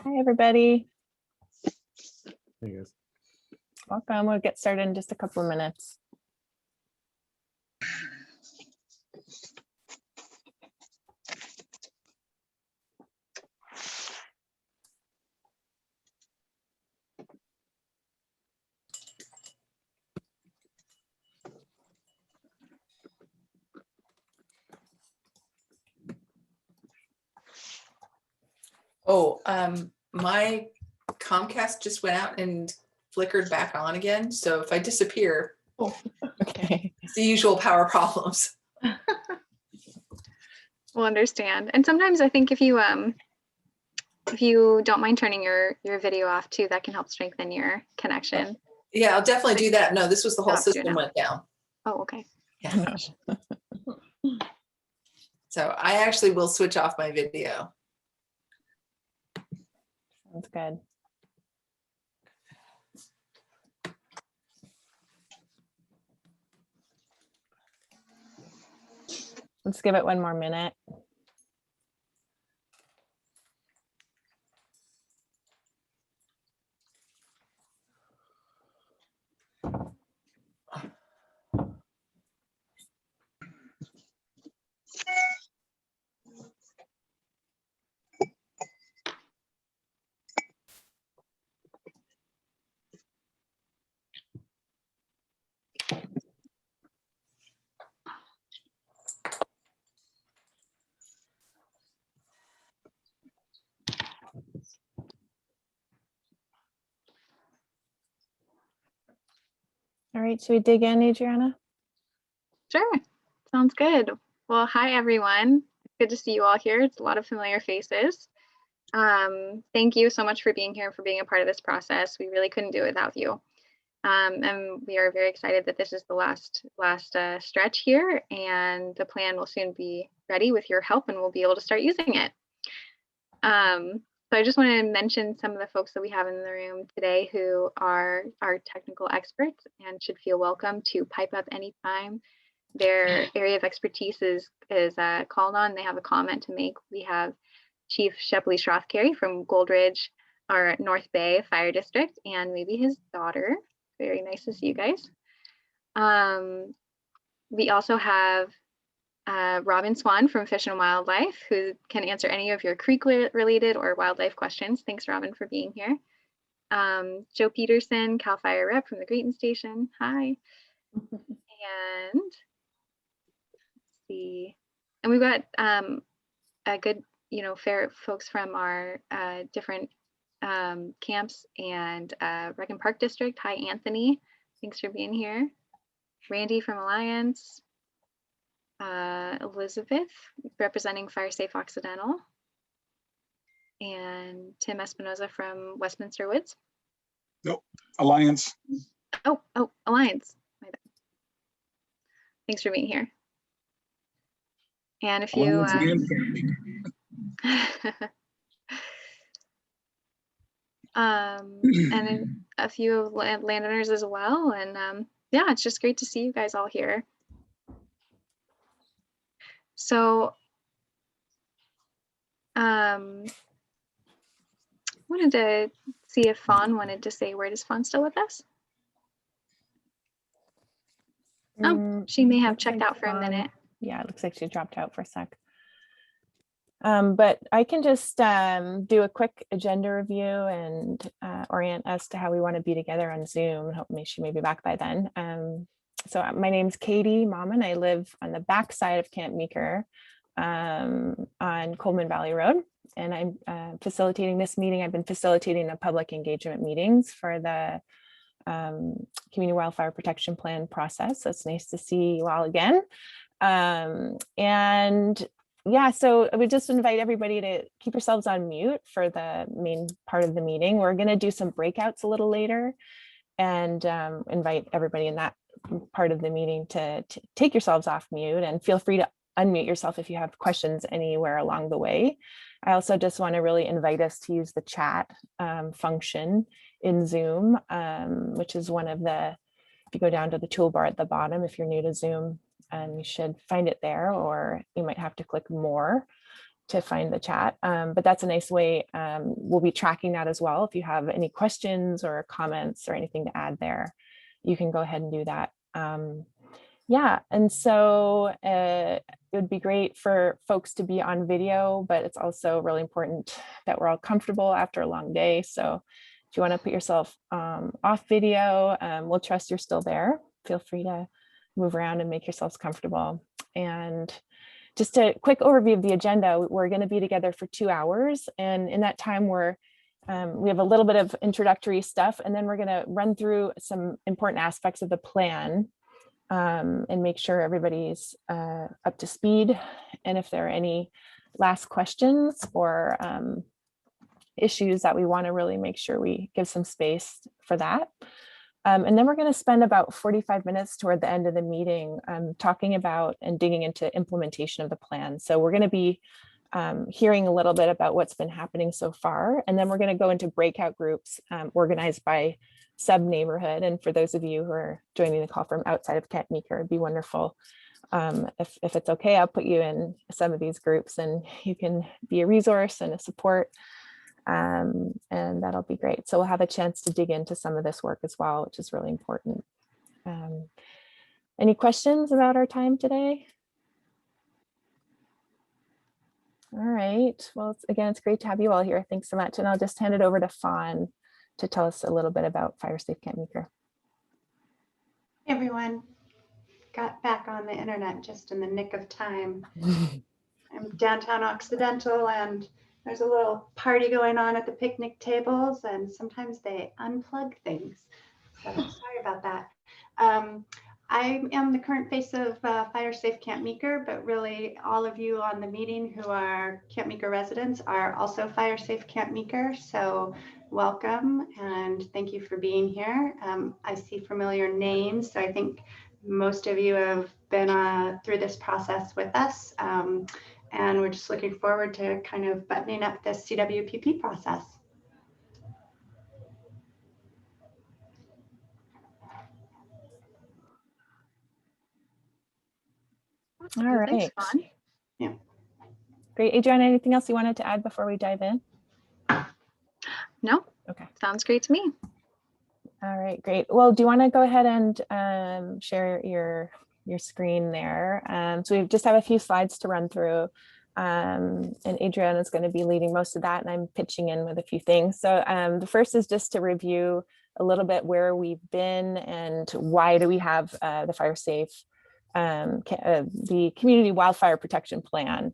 Hi, everybody. Hey guys. Welcome. We'll get started in just a couple of minutes. Oh, my Comcast just went out and flickered back on again. So if I disappear, Okay. it's the usual power problems. We'll understand. And sometimes I think if you don't mind turning your video off too, that can help strengthen your connection. Yeah, I'll definitely do that. No, this was the whole Have to system now. went down. Oh, okay. Yeah. So I actually will switch off my video. Sounds good. Let's give it one more minute. All right, should we dig in, Adriana? Sure. Sounds good. Well, hi, everyone. Good to see you all here. It's a lot of familiar faces. Thank you so much for being here and for being a part of this process. We really couldn't do it without you. And we are very excited that this is the last stretch here, and the plan will soon be ready with your help, and we'll be able to start using it. So I just want to mention some of the folks that we have in the room today who are our technical experts and should feel welcome to pipe up anytime their area of expertise is called on. They have a comment to make. We have Chief Shepley Shrothcarry from Goldridge, our North Bay Fire District, and maybe his daughter. Very nice to see you guys. We also have Robin Swan from Fish and Wildlife, who can answer any of your creek related or wildlife questions. Thanks, Robin, for being here. Joe Peterson, CAL FIRE rep from the Greeton Station. Hi. And let's see. And we've got a good, fair folks from our different camps and Rec and Park District. Hi, Anthony. Thanks for being here. Randy from Alliance. Elizabeth representing Fire Safe Occidental, and Tim Espinoza from Westminster Woods. Nope, Alliance. Oh, Alliance. My bad. Thanks for being here. And if you and a few landowners as well, and yeah, it's just great to see you guys all here. So wanted to see if Fawn wanted to say a word. Is Fawn still with us? Oh, she may have checked out for a minute. Yeah, it looks like she dropped out for a sec. But I can just do a quick agenda review and orient us to how we want to be together on Zoom. Hopefully she may be back by then. So my name's Katie Mauman. I live on the back side of Camp Meeker on Coleman Valley Road, and I'm facilitating this meeting. I've been facilitating the public engagement meetings for the Community Wildfire Protection Plan process. So it's nice to see you all again. And yeah, so I would just invite everybody to keep yourselves on mute for the main part of the meeting. We're going to do some breakouts a little later, and invite everybody in that part of the meeting to take yourselves off mute, and feel free to unmute yourself if you have questions anywhere along the way. I also just want to really invite us to use the chat function in Zoom, which is one of the, if you go down to the toolbar at the bottom, if you're new to Zoom, you should find it there, or you might have to click more to find the chat, but that's a nice way. We'll be tracking that as well. If you have any questions or comments or anything to add there, you can go ahead and do that. Yeah, and so it would be great for folks to be on video, but it's also really important that we're all comfortable after a long day. So if you want to put yourself off video, we'll trust you're still there. Feel free to move around and make yourselves comfortable. And just a quick overview of the agenda, we're going to be together for 2 hours. And in that time, we have a little bit of introductory stuff, and then we're going to run through some important aspects of the plan and make sure everybody's up to speed. And if there are any last questions or issues that we want to really make sure we give some space for that. And then we're going to spend about 45 minutes toward the end of the meeting talking about and digging into implementation of the plan. So we're going to be hearing a little bit about what's been happening so far. And then we're going to go into breakout groups organized by sub-neighborhood. And for those of you who are joining the call from outside of Camp Meeker, it'd be wonderful. If it's okay, I'll put you in some of these groups and you can be a resource and a support. And that'll be great. So we'll have a chance to dig into some of this work as well, which is really important. Any questions about our time today? All right. Well, again, it's great to have you all here. Thanks so much. And I'll just hand it over to Fawn to tell us a little bit about Fire Safe Camp Meeker. Hey everyone, got back on the internet just in the nick of time. I'm downtown Occidental and there's a little party going on at the picnic tables and sometimes they unplug things. So sorry about that. I am the current face of Fire Safe Camp Meeker, but really all of you on the meeting who are Camp Meeker residents are also Fire Safe Camp Meeker. So welcome and thank you for being here. I see familiar names, so I think most of you have been through this process with us. And we're just looking forward to kind of buttoning up this CWPP process. All right. Thanks, Fawn. Yeah. Great. Adriana, anything else you wanted to add before we dive in? No, Okay. sounds great to me. All right, great. Well, do you want to go ahead and share your screen there? So we just have a few slides to run through. And Adriana is going to be leading most of that, and I'm pitching in with a few things. So the first is just to review a little bit where we've been and why do we have the Fire Safe, the Community Wildfire Protection Plan.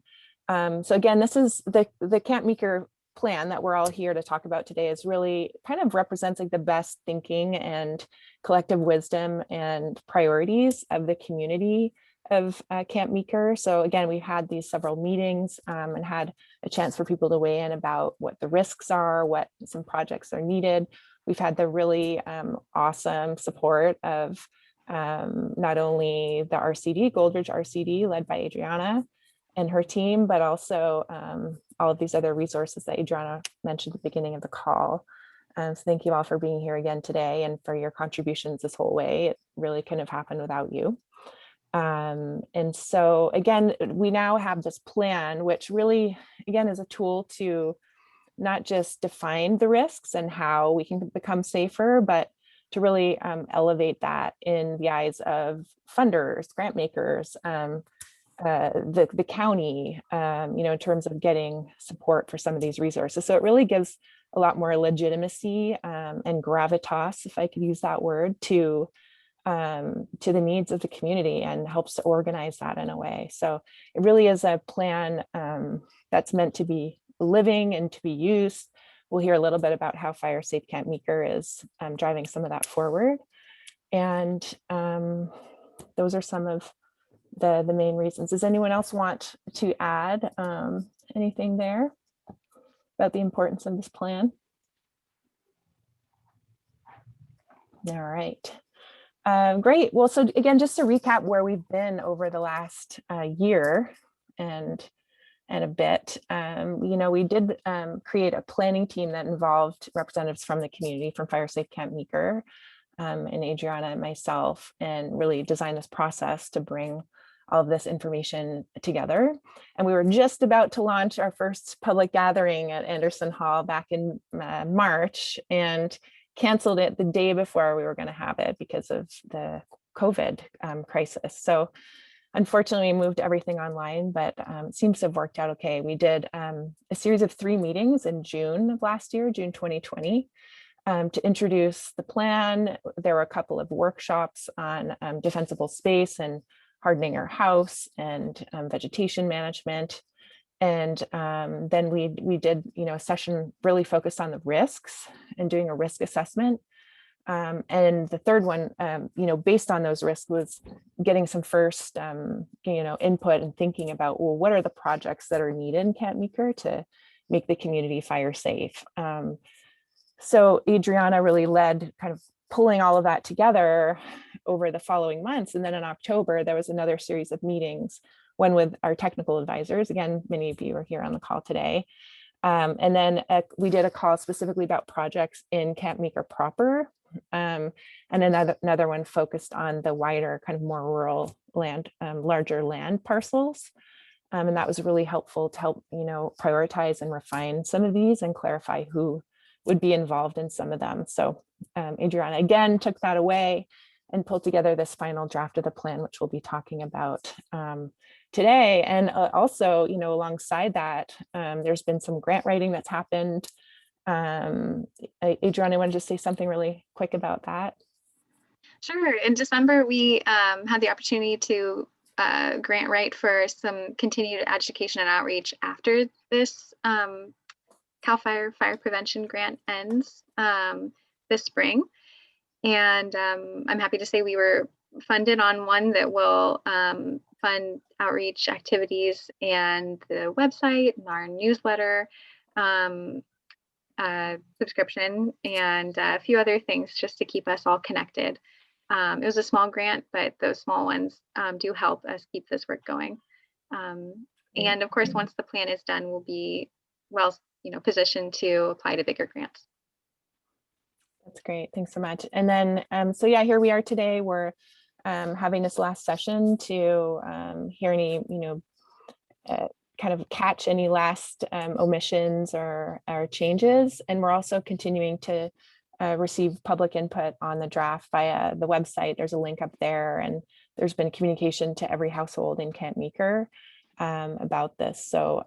So again, this is the Camp Meeker plan that we're all here to talk about today is really kind of represents like the best thinking and collective wisdom and priorities of the community of Camp Meeker. So again, we've had these several meetings and had a chance for people to weigh in about what the risks are, what some projects are needed. We've had the really awesome support of not only the RCD, Goldridge RCD, led by Adriana and her team, but also all of these other resources that Adriana mentioned at the beginning of the call. So thank you all for being here again today and for your contributions this whole way. It really couldn't have happened without you. And so again, we now have this plan, which really, again, is a tool to not just define the risks and how we can become safer, but to really elevate that in the eyes of funders, grant makers, the county, in terms of getting support for some of these resources. So it really gives a lot more legitimacy and gravitas, if I could use that word, to the needs of the community and helps to organize that in a way. So it really is a plan that's meant to be living and to be used. We'll hear a little bit about how Fire Safe Camp Meeker is driving some of that forward. And those are some of the main reasons. Does anyone else want to add anything there about the importance of this plan? All right. Great. Well, so again, just to recap where we've been over the last year and a bit, we did create a planning team that involved representatives from the community, from Fire Safe Camp Meeker, and Adriana and myself, and really design this process to bring all of this information together. And we were just about to launch our first public gathering at Anderson Hall back in March, and canceled it the day before we were going to have it because of the COVID crisis. So unfortunately, we moved everything online, but it seems to have worked out okay. We did a series of 3 meetings in June of last year, June 2020, to introduce the plan. There were a couple of workshops on defensible space and hardening our house and vegetation management. And then we did, a session really focused on the risks and doing a risk assessment. And the third one, based on those risks, was getting some first, input and thinking about, well, what are the projects that are needed in Camp Meeker to make the community fire safe? So Adriana really led kind of pulling all of that together over the following months. And then in October, there was another series of meetings, one with our technical advisors. Again, many of you are here on the call today. And then we did a call specifically about projects in Camp Meeker proper. And another one focused on the wider, kind of more rural land, larger land parcels. And that was really helpful to help, prioritize and refine some of these and clarify who would be involved in some of them. So Adriana again took that away and pulled together this final draft of the plan, which we'll be talking about today. And also, alongside that, there's been some grant writing that's happened. Adriana, I want to just say something really quick about that. Sure. In December, we had the opportunity to grant write for some continued education and outreach after this CAL FIRE fire prevention grant ends this spring. And I'm happy to say we were funded on one that will fund outreach activities and the website and our newsletter subscription and a few other things just to keep us all connected. It was a small grant, but those small ones do help us keep this work going. And of course, once the plan is done, we'll be well, positioned to apply to bigger grants. That's great. Thanks so much. And then, so yeah, here we are today. We're having this last session to hear any, kind of catch any last omissions or changes. And we're also continuing to receive public input on the draft via the website. There's a link up there, and there's been communication to every household in Camp Meeker about this. So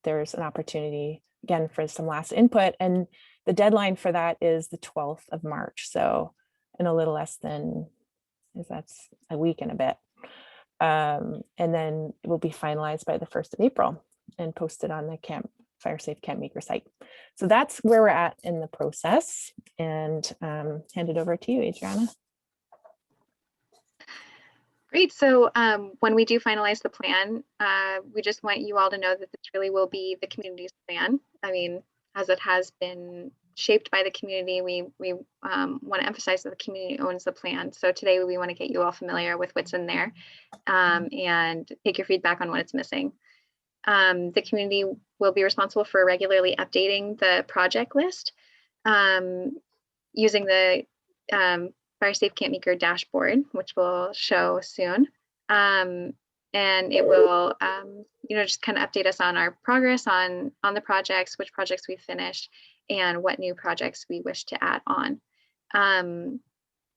there's an opportunity again for some last input, and the deadline for that is the 12th of March. So in a little less than, that's a week and a bit. And then it will be finalized by the 1st of April and posted on the Fire Safe Camp Meeker site. So that's where we're at in the process, and hand it over to you, Adriana. Great. So when we do finalize the plan, we just want you all to know that this really will be the community's plan. I mean, as it has been shaped by the community, we want to emphasize that the community owns the plan. So today we want to get you all familiar with what's in there and take your feedback on what it's missing. The community will be responsible for regularly updating the project list using the Fire Safe Camp Meeker dashboard, which we'll show soon. And it will, just kind of update us on our progress on the projects, which projects we finished, and what new projects we wish to add on.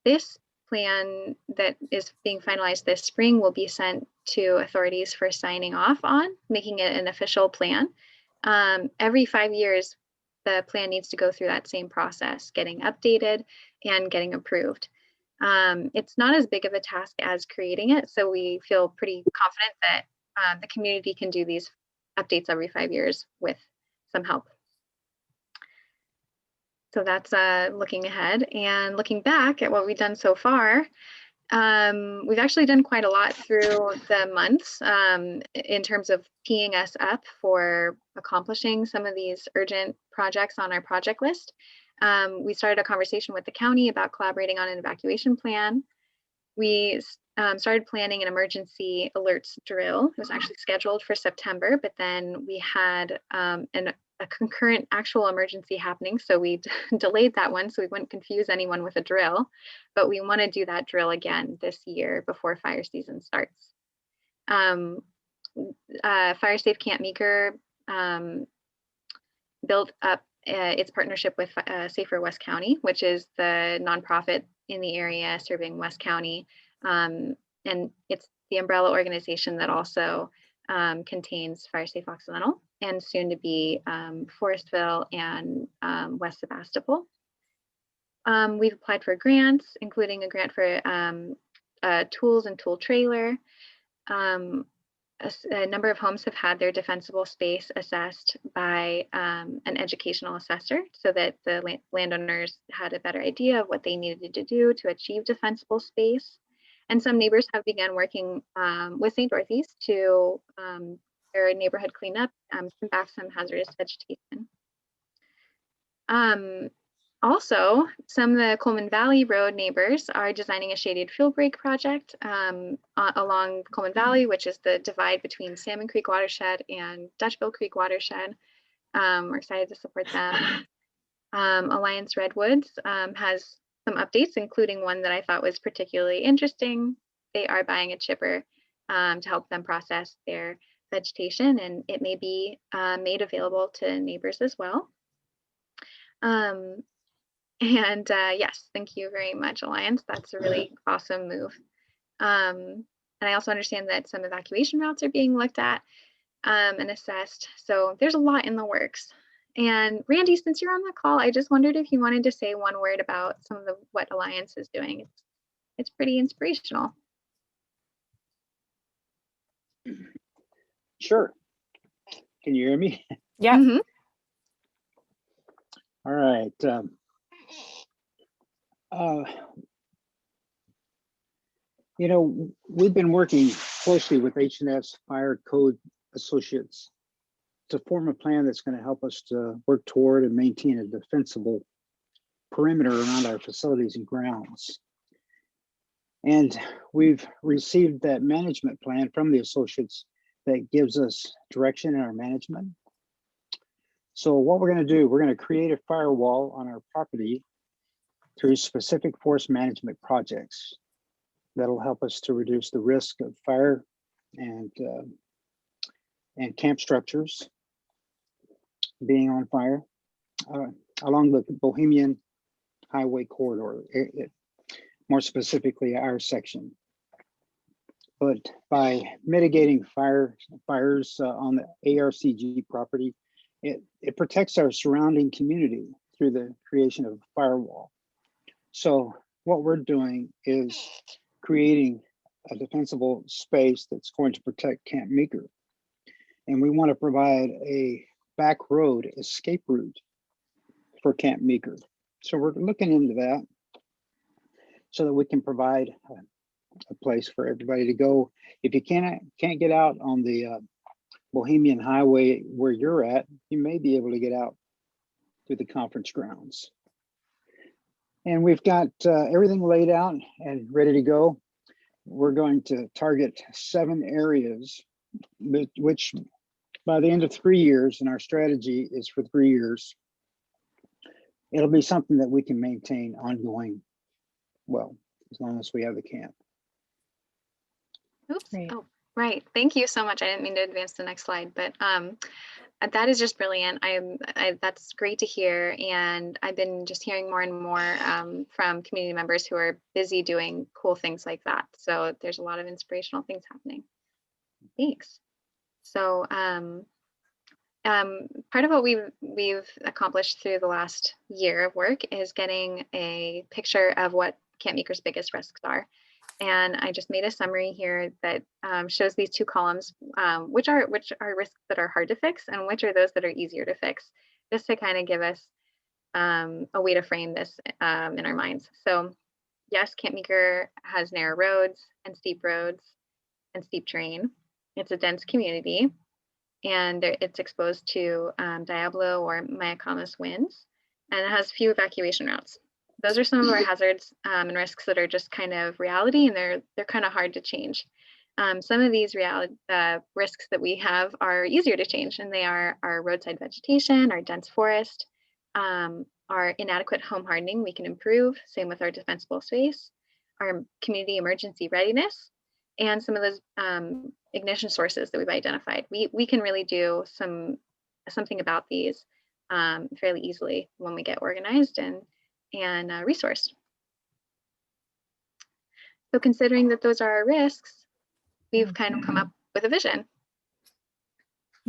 This plan that is being finalized this spring will be sent to authorities for signing off on, making it an official plan. Every 5 years, the plan needs to go through that same process, getting updated and getting approved. It's not as big of a task as creating it, so we feel pretty confident that the community can do these updates every 5 years with some help. So that's looking ahead, and looking back at what we've done so far. We've actually done quite a lot through the months in terms of teeing us up for accomplishing some of these urgent projects on our project list. We started a conversation with the county about collaborating on an evacuation plan. We started planning an emergency alerts drill. It was actually scheduled for September, but then we had a concurrent actual emergency happening. So we delayed that one so we wouldn't confuse anyone with a drill, but we want to do that drill again this year before fire season starts. Fire Safe Camp Meeker built up its partnership with Safer West County, which is the nonprofit in the area serving West County. And it's the umbrella organization that also contains Fire Safe Occidental and soon to be Forestville and West Sebastopol. We've applied for grants, including a grant for tools and tool trailer. A number of homes have had their defensible space assessed by an educational assessor so that the landowners had a better idea of what they needed to do to achieve defensible space. And some neighbors have begun working with St. Dorothy's to their neighborhood cleanup, trim back some hazardous vegetation. Also, some of the Coleman Valley Road neighbors are designing a shaded fuel break project along Coleman Valley, which is the divide between Salmon Creek watershed and Dutchville Creek watershed. We're excited to support them. Alliance Redwoods has some updates, including one that I thought was particularly interesting. They are buying a chipper to help them process their vegetation, and it may be made available to neighbors as well. Yes, thank you very much, Alliance. That's a really awesome move. And I also understand that some evacuation routes are being looked at and assessed. So there's a lot in the works. And Randy, since you're on the call, I just wondered if you wanted to say one word about some of what Alliance is doing. It's pretty inspirational. Sure. Can you hear me? Yeah. Mhm. All right. You know, we've been working closely with H&S Fire Code Associates to form a plan that's going to help us to work toward and maintain a defensible perimeter around our facilities and grounds. And we've received that management plan from the associates that gives us direction in our management. So what we're going to do, we're going to create a firewall on our property through specific forest management projects that'll help us to reduce the risk of fire and camp structures being on fire along the Bohemian Highway corridor, more specifically our section. But by mitigating fires on the ARCG property, it protects our surrounding community through the creation of a firewall. So what we're doing is creating a defensible space that's going to protect Camp Meeker. And we want to provide a back road escape route for Camp Meeker. So we're looking into that so that we can provide a place for everybody to go. If you can't get out on the Bohemian Highway where you're at, you may be able to get out through the conference grounds. And we've got everything laid out and ready to go. We're going to target 7 areas, which by the end of 3 years, and our strategy is for 3 years, it'll be something that we can maintain ongoing, well, as long as we have the camp. Oops. Great. Oh, right. Thank you so much. I didn't mean to advance the next slide, but that is just brilliant. That's great to hear. And I've been just hearing more and more from community members who are busy doing cool things like that. So there's a lot of inspirational things happening. Thanks. So part of what we've accomplished through the last year of work is getting a picture of what Camp Meeker's biggest risks are. And I just made a summary here that shows these 2 columns, which are risks that are hard to fix and which are those that are easier to fix, just to kind of give us a way to frame this in our minds. So yes, Camp Meeker has narrow roads and steep terrain. It's a dense community, and it's exposed to Diablo or Mayacamas winds, and it has few evacuation routes. Those are some of our hazards and risks that are just kind of reality, and they're kind of hard to change. Some of these risks that we have are easier to change, and they are our roadside vegetation, our dense forest, our inadequate home hardening we can improve, same with our defensible space, our community emergency readiness, and some of those ignition sources that we've identified. We can really do something about these fairly easily when we get organized and resourced. So considering that those are our risks, we've kind of come up with a vision.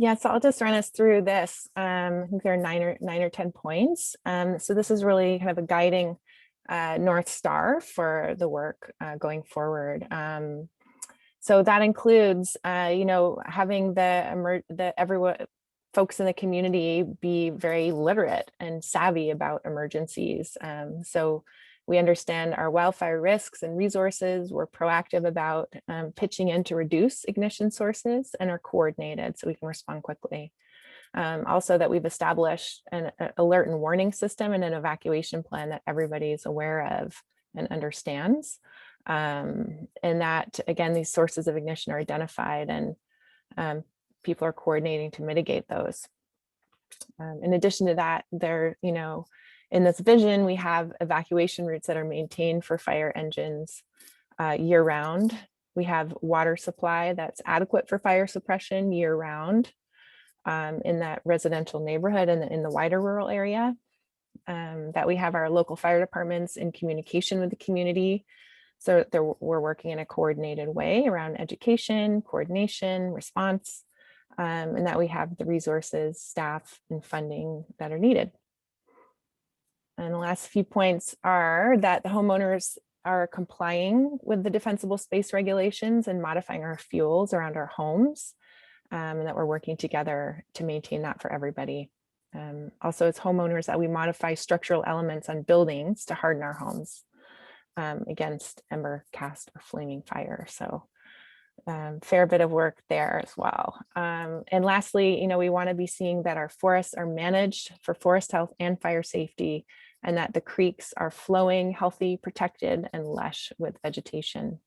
Yeah, so I'll just run us through this. I think there are nine or 10 points. So this is really kind of a guiding North Star for the work going forward. So that includes, having everyone, folks in the community be very literate and savvy about emergencies. So we understand our wildfire risks and resources. We're proactive about pitching in to reduce ignition sources and are coordinated so we can respond quickly. Also that we've established an alert and warning system and an evacuation plan that everybody is aware of and understands. And that, again, these sources of ignition are identified and people are coordinating to mitigate those. In addition to that, in this vision, we have evacuation routes that are maintained for fire engines year round. We have water supply that's adequate for fire suppression year round in that residential neighborhood and in the wider rural area. That we have our local fire departments in communication with the community. So we're working in a coordinated way around education, coordination, response, and that we have the resources, staff, and funding that are needed. And the last few points are that the homeowners are complying with the defensible space regulations and modifying our fuels around our homes, and that we're working together to maintain that for everybody. Also, as homeowners, that we modify structural elements on buildings to harden our homes against ember, cast, or flaming fire. So fair bit of work there as well. And lastly, we want to be seeing that our forests are managed for forest health and fire safety, and that the creeks are flowing, healthy, protected, and lush with vegetation.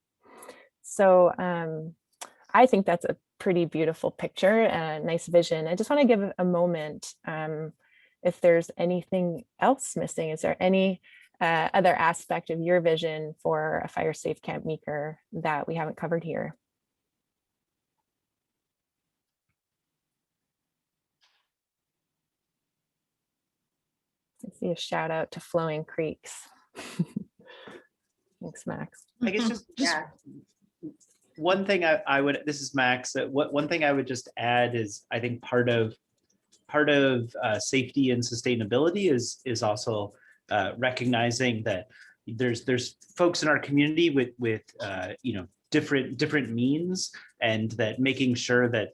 So I think that's a pretty beautiful picture, a nice vision. I just want to give a moment if there's anything else missing. Is there any other aspect of your vision for a fire safe Camp Meeker that we haven't covered here? I see a shout out to flowing creeks. Thanks, Max. I guess just Yeah. one thing I would, this is Max, one thing I would just add is I think part of safety and sustainability is also recognizing that there's folks in our community with different means, and that making sure that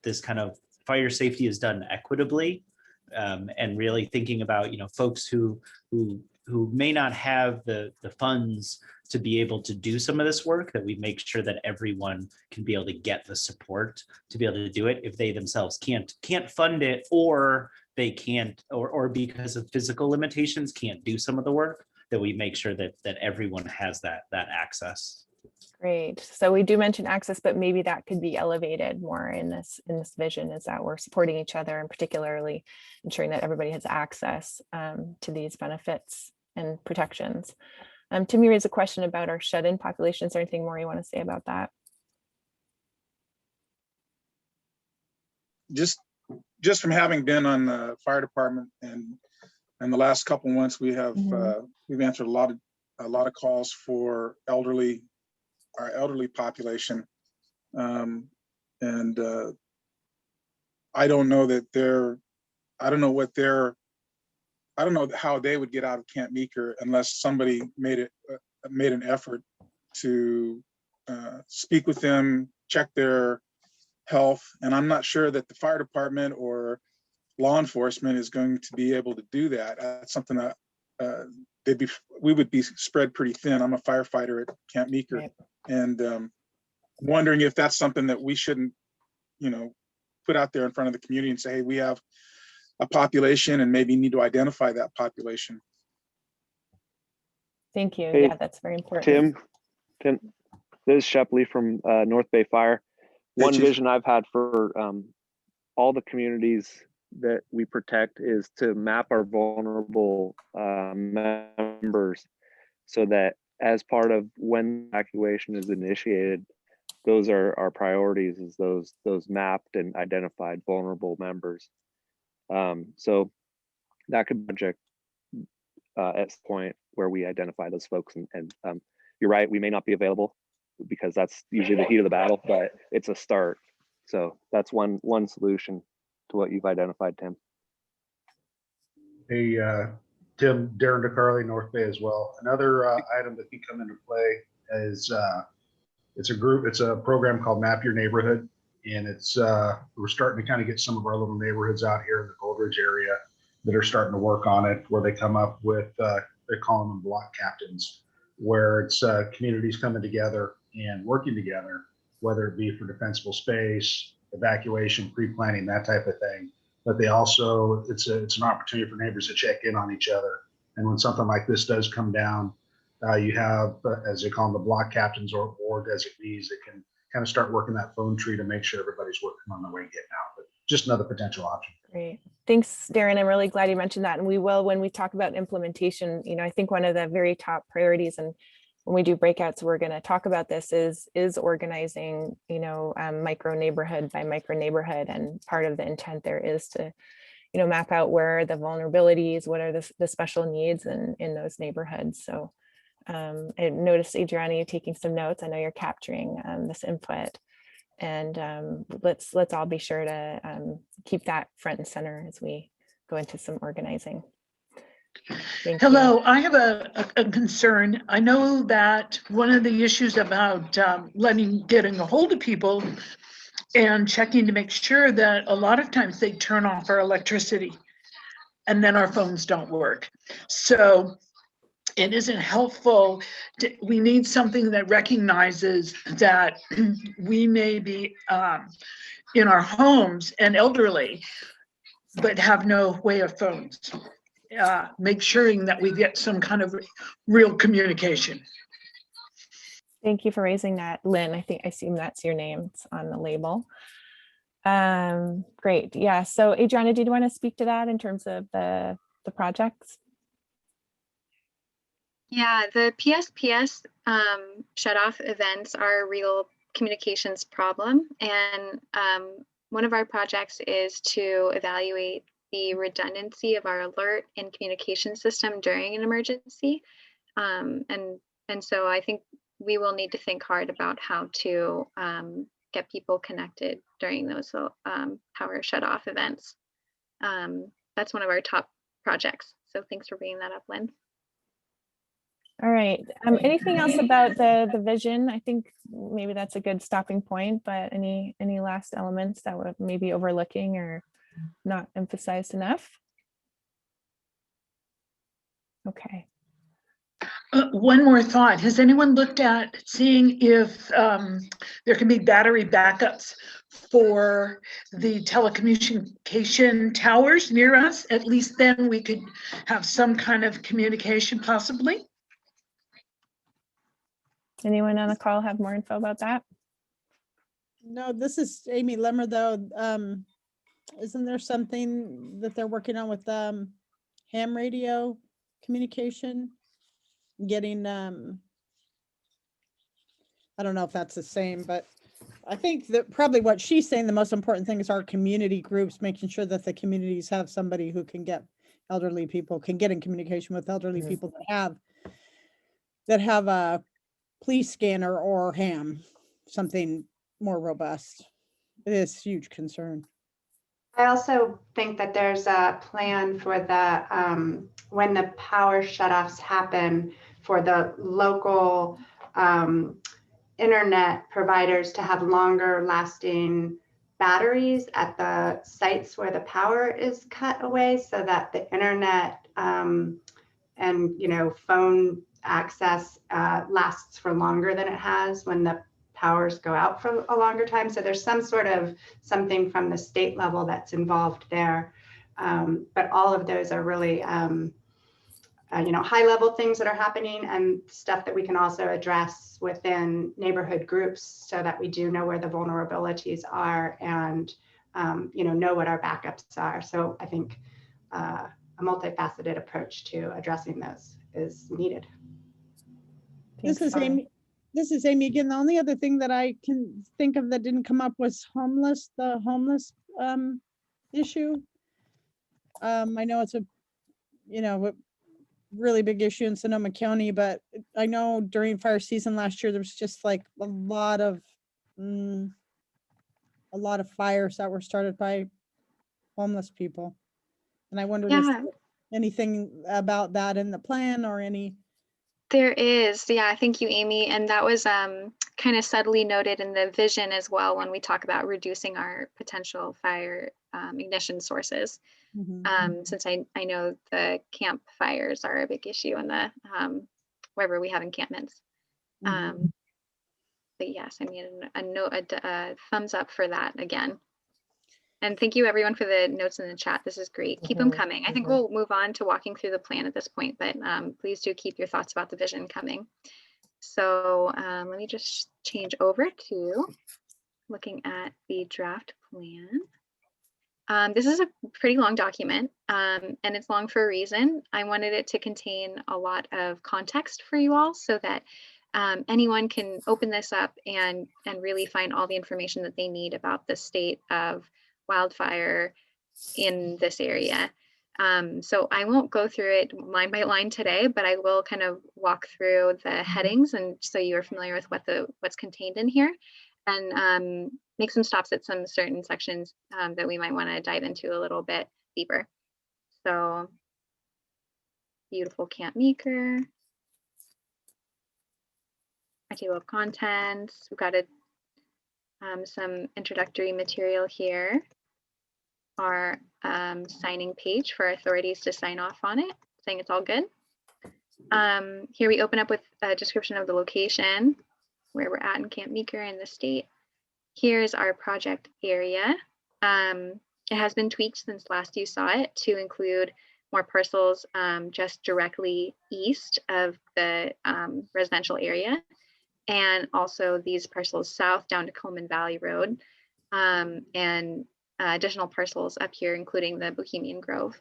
this kind of fire safety is done equitably, and really thinking about folks who may not have the funds to be able to do some of this work, that we make sure that everyone can be able to get the support to be able to do it if they themselves can't fund it, or they can't, or because of physical limitations can't do some of the work, that we make sure that everyone has that access. Great. So we do mention access, but maybe that could be elevated more in this vision, is that we're supporting each other, and particularly ensuring that everybody has access to these benefits and protections. Tim, you raised a question about our shut-in population. Is there anything more you want to say about that? Just from having been on the fire department and the last couple months, we have we've answered a lot of calls for our elderly population, and I don't know how they would get out of Camp Meeker unless somebody made an effort to speak with them, check their health. And I'm not sure that the fire department or law enforcement is going to be able to do that. That's something that we would be spread pretty thin. I'm a firefighter at Camp Meeker, right. And wondering if that's something that we shouldn't, put out there in front of the community and say, hey, we have a population and maybe need to identify that population. Thank you. Hey, yeah, that's very important. Tim, this is Shepley from North Bay Fire. One vision I've had for all the communities that we protect is to map our vulnerable members, so that as part of when evacuation is initiated, those are our priorities, is those mapped and identified vulnerable members. So that could be a project at some point where we identify those folks, and you're right, we may not be available because that's usually the heat of the battle, but it's a start. So that's one solution to what you've identified, Tim. Hey, Tim, Darren DeCarly, North Bay as well. Another item that can come into play is it's a program called Map Your Neighborhood. And it's we're starting to kind of get some of our little neighborhoods out here in the Gold Ridge area that are starting to work on it, where they come up with, they're calling them block captains, where it's communities coming together and working together, whether it be for defensible space, evacuation, pre-planning, that type of thing. But they also, it's an opportunity for neighbors to check in on each other. And when something like this does come down, you have, as they call them, the block captains or designees that can kind of start working that phone tree to make sure everybody's working on their way getting out. But just another potential option. Great. Thanks, Darren. I'm really glad you mentioned that. And we will, when we talk about implementation, I think one of the very top priorities, and when we do breakouts, we're going to talk about this, is organizing, micro neighborhood by micro neighborhood. And part of the intent there is to, map out where are the vulnerabilities, what are the special needs in those neighborhoods. So I noticed, Adriana, you're taking some notes. I know you're capturing this input. And let's all be sure to keep that front and center as we go into some organizing. Thank Hello, you. I have a concern. I know that one of the issues about getting a hold of people and checking to make sure that a lot of times they turn off our electricity and then our phones don't work. So it isn't helpful. We need something that recognizes that we may be in our homes and elderly, but have no way of phones. Make sure that we get some kind of real communication. Thank you for raising that, Lynn. I assume that's your name. It's on the label. Great. Yeah. So Adriana, did you want to speak to that in terms of the projects? Yeah, the PSPS shutoff events are a real communications problem. And one of our projects is to evaluate the redundancy of our alert and communication system during an emergency. And so I think we will need to think hard about how to get people connected during those power shutoff events. That's one of our top projects. So thanks for bringing that up, Lynn. All right. Anything else about the vision? I think maybe that's a good stopping point, but any last elements that we're maybe overlooking or not emphasized enough? Okay. One more thought. Has anyone looked at seeing if there can be battery backups for the telecommunication towers near us? At least then we could have some kind of communication possibly. Anyone on the call have more info about that? No, this is Amy Lemmer though. Isn't there something that they're working on with ham radio communication? Getting, I don't know if that's the same, but I think that probably what she's saying, the most important thing is our community groups, making sure that the communities have somebody who can get elderly people, can get in communication with elderly people that have a police scanner or ham, something more robust. It is a huge concern. I also think that there's a plan for the when the power shutoffs happen, for the local internet providers to have longer lasting batteries at the sites where the power is cut away, so that the internet and phone access lasts for longer than it has when the powers go out for a longer time. So there's some sort of something from the state level that's involved there. But all of those are really, high level things that are happening, and stuff that we can also address within neighborhood groups, so that we do know where the vulnerabilities are and, know what our backups are. So I think a multifaceted approach to addressing those is needed. This is This is Amy again. The only other thing that I can think of that didn't come up was the homeless issue. I know it's a, a really big issue in Sonoma County, but I know during fire season last year, there was just like a lot of fires that were started by homeless people. And I wondered if Yeah, anything about that in the plan or any. there is. Yeah, thank you, Amy. And that was kind of subtly noted in the vision as well when we talk about reducing our potential fire ignition sources. Since I know the campfires are a big issue in the wherever we have encampments. But yes, I mean, a thumbs up for that again. And thank you everyone for the notes in the chat. This is great. Keep them coming. I think we'll move on to walking through the plan at this point, but please do keep your thoughts about the vision coming. So let me just change over to looking at the draft plan. This is a pretty long document and it's long for a reason. I wanted it to contain a lot of context for you all so that anyone can open this up and really find all the information that they need about the state of wildfire in this area. So I won't go through it line by line today, but I will kind of walk through the headings and so you're familiar with what's contained in here and make some stops at some certain sections that we might want to dive into a little bit deeper. So beautiful Camp Meeker. Our table of contents. We've got some introductory material here. Our signing page for authorities to sign off on it, saying it's all good. Here we open up with a description of the location, where we're at in Camp Meeker in the state. Here's our project area. It has been tweaked since last you saw it to include more parcels just directly east of the residential area. And also these parcels south down to Coleman Valley Road and additional parcels up here, including the Bohemian Grove.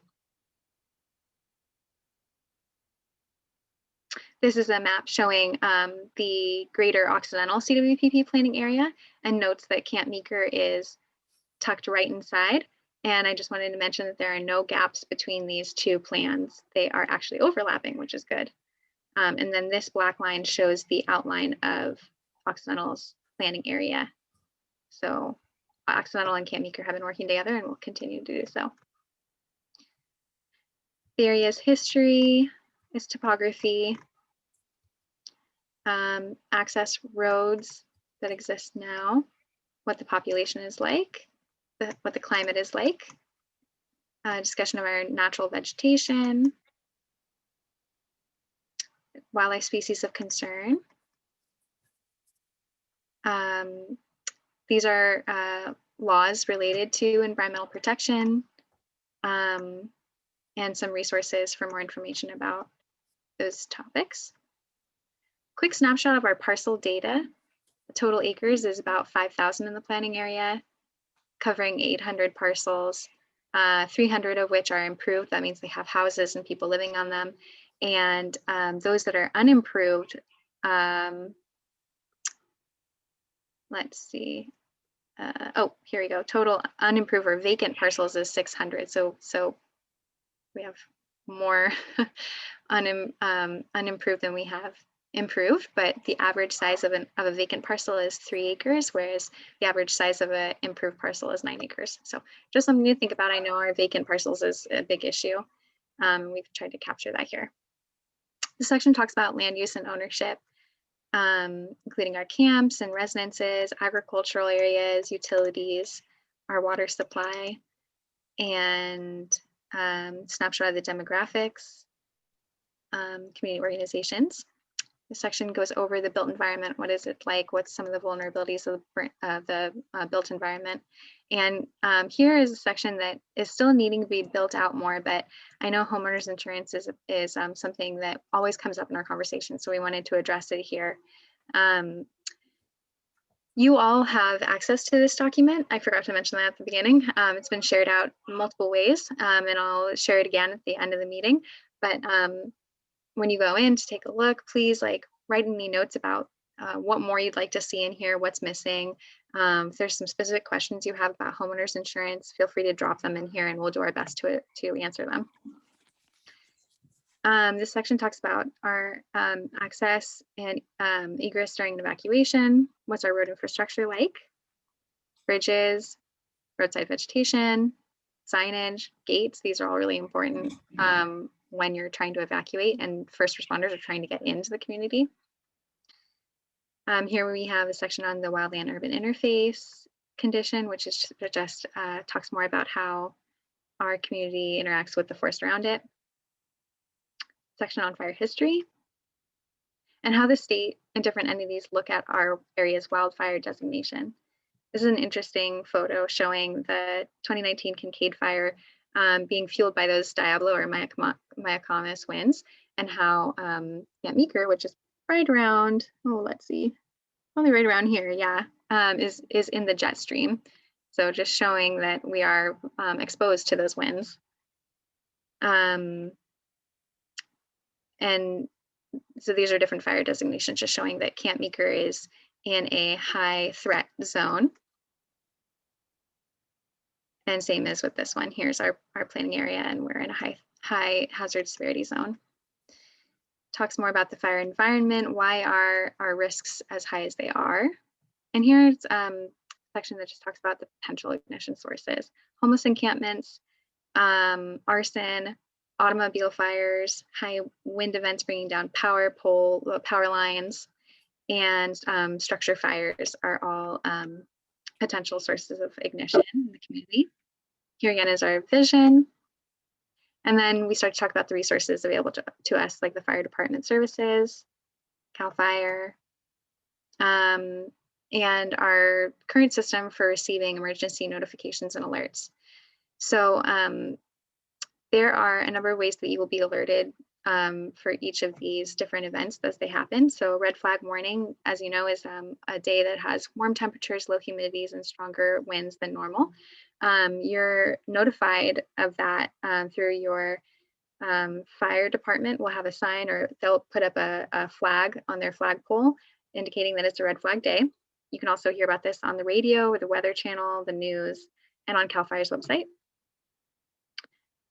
This is a map showing the greater Occidental CWPP planning area and notes that Camp Meeker is tucked right inside. And I just wanted to mention that there are no gaps between these two plans. They are actually overlapping, which is good. And then this black line shows the outline of Occidental's planning area. So Occidental and Camp Meeker have been working together and will continue to do so. The area's history, its topography, access roads that exist now, what the population is like, what the climate is like, discussion of our natural vegetation, wildlife species of concern. These are laws related to environmental protection and some resources for more information about those topics. Quick snapshot of our parcel data. The total acres is about 5,000 in the planning area, covering 800 parcels, 300 of which are improved. That means they have houses and people living on them. And those that are unimproved, let's see. Oh, here we go. Total unimproved or vacant parcels is 600. So we have more unimproved than we have improved, but the average size of a vacant parcel is 3 acres, whereas the average size of an improved parcel is 9 acres. So just something to think about. I know our vacant parcels is a big issue. We've tried to capture that here. This section talks about land use and ownership, including our camps and residences, agricultural areas, utilities, our water supply, and snapshot of the demographics, community organizations. This section goes over the built environment. What is it like? What's some of the vulnerabilities of the built environment? And here is a section that is still needing to be built out more, but I know homeowners insurance is something that always comes up in our conversation, so we wanted to address it here. You all have access to this document. I forgot to mention that at the beginning. It's been shared out multiple ways, and I'll share it again at the end of the meeting. But when you go in to take a look, please write any notes about what more you'd like to see in here, what's missing. If there's some specific questions you have about homeowners insurance, feel free to drop them in here and we'll do our best to answer them. This section talks about our access and egress during an evacuation. What's our road infrastructure like? Bridges, roadside vegetation, signage, gates. These are all really important when you're trying to evacuate and first responders are trying to get into the community. Here we have a section on the wildland urban interface condition, which is just talks more about how our community interacts with the forest around it. Section on fire history and how the state and different entities look at our area's wildfire designation. This is an interesting photo showing the 2019 Kincaid fire being fueled by those Diablo or Mayacamas winds, and how Camp Meeker, which is right around, oh, let's see, only right around here, yeah, is in the jet stream. So just showing that we are exposed to those winds. And so these are different fire designations, just showing that Camp Meeker is in a high threat zone. And same as with this one, here's our planning area and we're in a high hazard severity zone. Talks more about the fire environment, why are our risks as high as they are. And here's a section that just talks about the potential ignition sources, homeless encampments, arson, automobile fires, high wind events bringing down power lines, and structure fires are all potential sources of ignition in the community. Here again is our vision. And then we start to talk about the resources available to us, like the fire department services, CAL FIRE, and our current system for receiving emergency notifications and alerts. So there are a number of ways that you will be alerted for each of these different events as they happen. So red flag warning, as you know, is a day that has warm temperatures, low humidities, and stronger winds than normal. You're notified of that through your fire department will have a sign, or they'll put up a flag on their flagpole indicating that it's a red flag day. You can also hear about this on the radio or the weather channel, the news, and on CAL FIRE's website.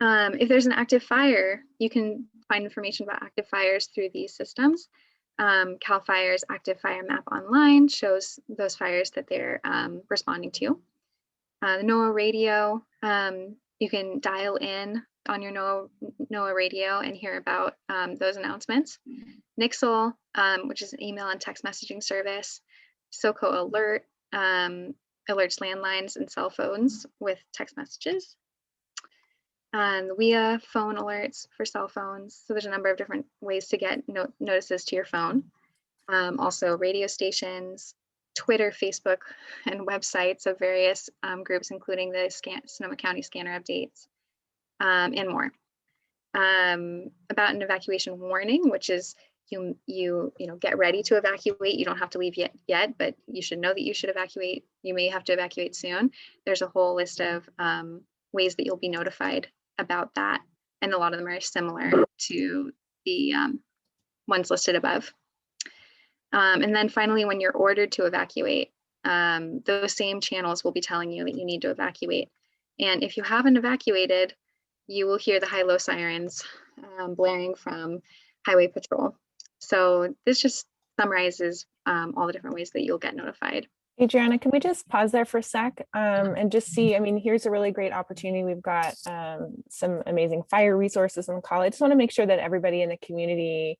If there's an active fire, you can find information about active fires through these systems. CAL FIRE's active fire map online shows those fires that they're responding to. The NOAA radio, you can dial in on your NOAA radio and hear about those announcements. Nixle, which is an email and text messaging service. SoCo Alert, alerts landlines and cell phones with text messages. And the WIA phone alerts for cell phones. So there's a number of different ways to get notices to your phone. Also radio stations, Twitter, Facebook, and websites of various groups, including the Sonoma County scanner updates, and more. About an evacuation warning, which is you know, get ready to evacuate. You don't have to leave yet, but you should know that you should evacuate. You may have to evacuate soon. There's a whole list of ways that you'll be notified about that, and a lot of them are similar to the ones listed above. And then finally, when you're ordered to evacuate, those same channels will be telling you that you need to evacuate. And if you haven't evacuated, you will hear the high-low sirens blaring from Highway Patrol. So this just summarizes all the different ways that you'll get notified. Adriana, can we just pause there for a sec and just see, I mean, here's a really great opportunity. We've got some amazing fire resources in the call. I just want to make sure that everybody in the community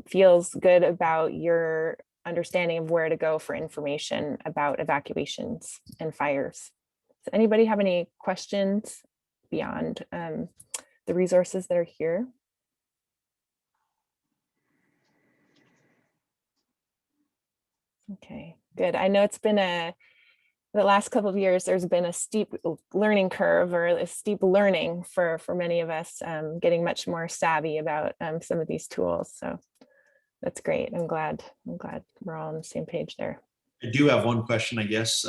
feels good about your understanding of where to go for information about evacuations and fires. Does anybody have any questions beyond the resources that are here? Okay, good. I know it's been the last couple of years, there's been a steep learning curve, or a steep learning for many of us, getting much more savvy about some of these tools. So that's great. I'm glad we're all on the same page there. I do have one question, I guess.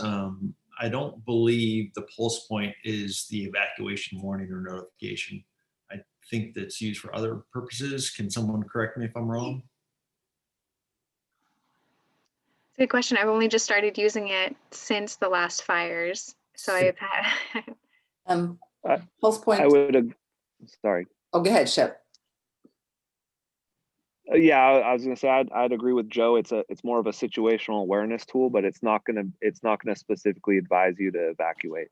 I don't believe the pulse point is the evacuation warning or notification. I think that's used for other purposes. Can someone correct me if I'm wrong? a good question. I've only just started using it since the last fires. So I've had, Pulse point. I would, sorry. Oh, go ahead, Shep. Yeah, I was gonna say I'd agree with Joe. It's more of a situational awareness tool, but it's not gonna specifically advise you to evacuate.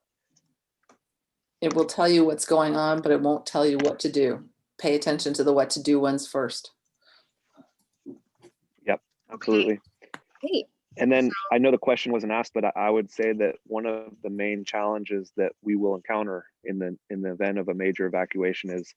It will tell you what's going on, but it won't tell you what to do. Pay attention to the what to do ones first. Yep, okay, absolutely. great. And then I know the question wasn't asked, but I would say that one of the main challenges that we will encounter in the event of a major evacuation is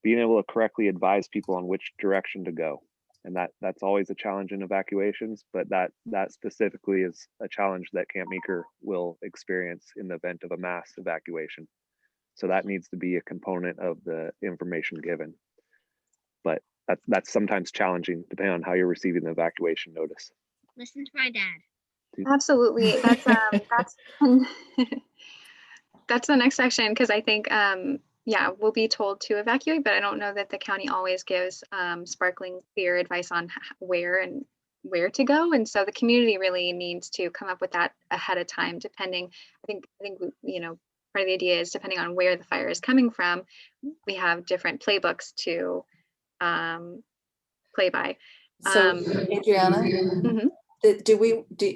being able to correctly advise people on which direction to go. And that's always a challenge in evacuations, but that specifically is a challenge that Camp Meeker will experience in the event of a mass evacuation. So that needs to be a component of the information given. But that's sometimes challenging depending on how you're receiving the evacuation notice. Listen to my dad. Absolutely. That's that's the next section, because I think yeah, we'll be told to evacuate, but I don't know that the county always gives sparkling clear advice on where to go. And so the community really needs to come up with that ahead of time, depending, I think, you know, part of the idea is depending on where the fire is coming from, we have different playbooks to play by. So Adriana, Mhm.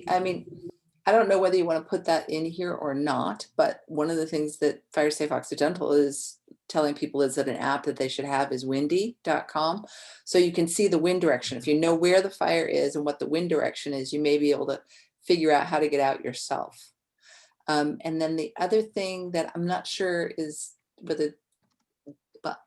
I mean, I don't know whether you want to put that in here or not, but one of the things that Fire Safe Occidental is telling people is that an app that they should have is windy.com. So you can see the wind direction. If you know where the fire is and what the wind direction is, you may be able to figure out how to get out yourself. And then the other thing that I'm not sure is whether, but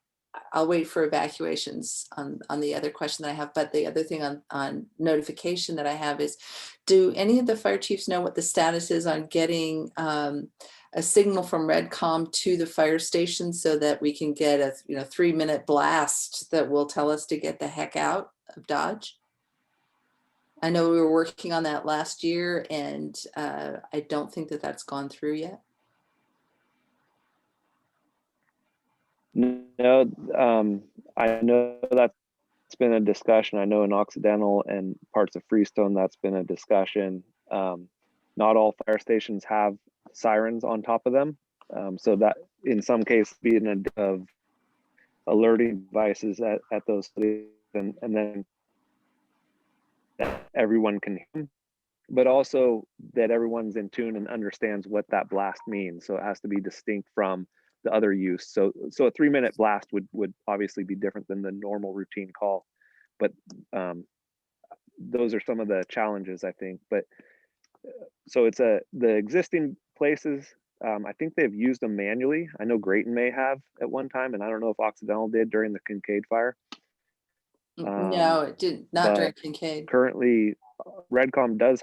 I'll wait for evacuations on the other question that I have. But the other thing on notification that I have is, do any of the fire chiefs know what the status is on getting a signal from Redcom to the fire station so that we can get a 3-minute blast that will tell us to get the heck out of Dodge? I know we were working on that last year, and I don't think that that's gone through yet. No, I know that's been a discussion. I know in Occidental and parts of Freestone, that's been a discussion. Not all fire stations have sirens on top of them. So that in some cases being of alerting devices at those cities, and then that everyone can hear, but also that everyone's in tune and understands what that blast means. So it has to be distinct from the other use. So a 3-minute blast would obviously be different than the normal routine call. But those are some of the challenges, I think. But so it's the existing places, I think they've used them manually. I know Grayton may have at one time, and I don't know if Occidental did during the Kincaid fire. No, it did not during Kincaid. Currently, Redcom does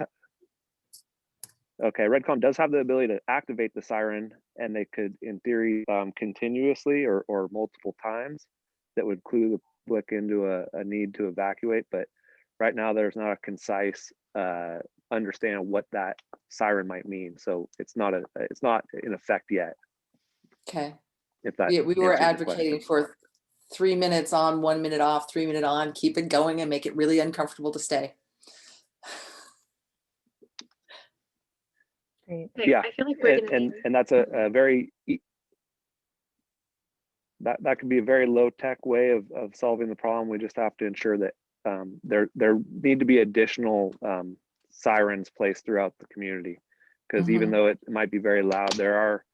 have the ability to activate the siren, and they could, in theory, continuously or multiple times. That would clue the public into a need to evacuate. But right now, there's not a concise understand what that siren might mean. So it's not in effect yet. Okay. If that, yeah, we were advocating for 3 minutes on, 1 minute off, 3 minute on, keep it going and make it really uncomfortable to stay. Great. Yeah, I feel like we're gonna and that's a very that could be a very low tech way of solving the problem. We just have to ensure that there need to be additional sirens placed throughout the community, because even though it might be very loud, there are,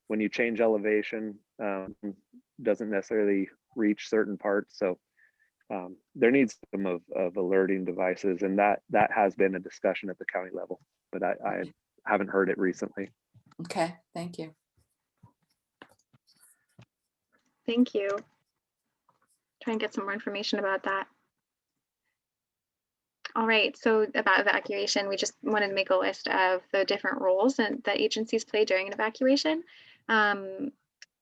when you change elevation, doesn't necessarily reach certain parts. So there needs some of alerting devices, and that has been a discussion at the county level, but I haven't heard it recently. Okay, thank you. Thank you. Try and get some more information about that. All right, so about evacuation, we just wanted to make a list of the different roles that agencies play during an evacuation. So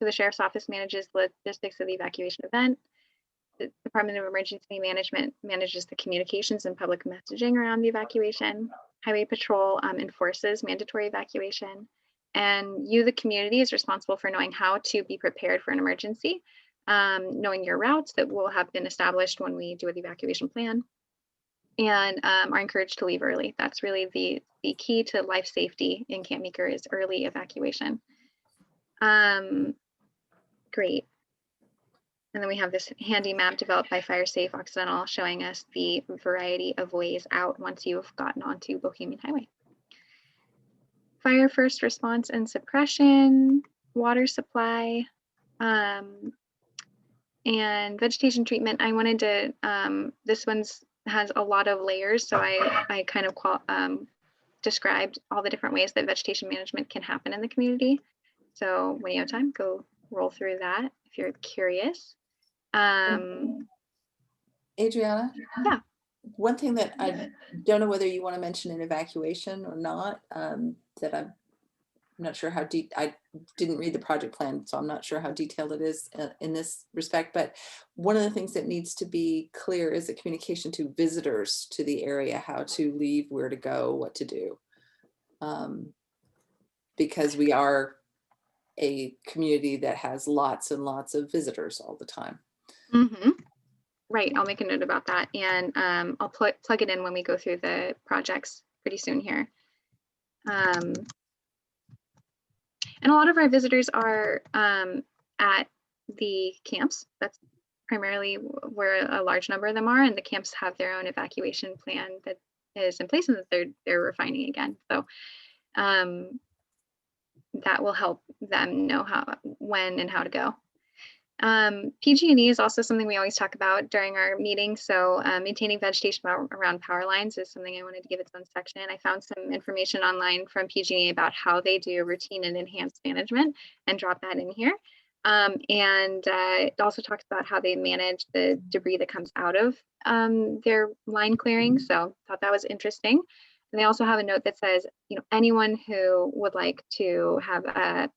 the Sheriff's Office manages the logistics of the evacuation event. The Department of Emergency Management manages the communications and public messaging around the evacuation. Highway Patrol enforces mandatory evacuation. And you, the community, is responsible for knowing how to be prepared for an emergency, knowing your routes that will have been established when we do the evacuation plan. and are encouraged to leave early. That's really the key to life safety in Camp Meeker is early evacuation. Great. And then we have this handy map developed by Fire Safe Occidental showing us the variety of ways out once you've gotten onto Bohemian Highway. Fire first response and suppression, water supply, and vegetation treatment. I wanted to, this one's has a lot of layers, so I kind of described all the different ways that vegetation management can happen in the community. So when you have time, go roll through that if you're curious. Adriana? Yeah. One thing that I don't know whether you want to mention in evacuation or not, that I'm not sure how deep, I didn't read the project plan, so I'm not sure how detailed it is in this respect, but one of the things that needs to be clear is the communication to visitors to the area, how to leave, where to go, what to do. Because we are a community that has lots and lots of visitors all the time. Mm-hmm. Right, I'll make a note about that, and I'll plug it in when we go through the projects pretty soon here. And a lot of our visitors are at the camps. That's primarily where a large number of them are, and the camps have their own evacuation plan that is in place and that they're refining again. So that will help them know when and how to go. PG&E is also something we always talk about during our meetings. So maintaining vegetation around power lines is something I wanted to give its own section. I found some information online from PG&E about how they do routine and enhanced management and drop that in here. It also talks about how they manage the debris that comes out of their line clearing. So I thought that was interesting. And they also have a note that says, anyone who would like to have a,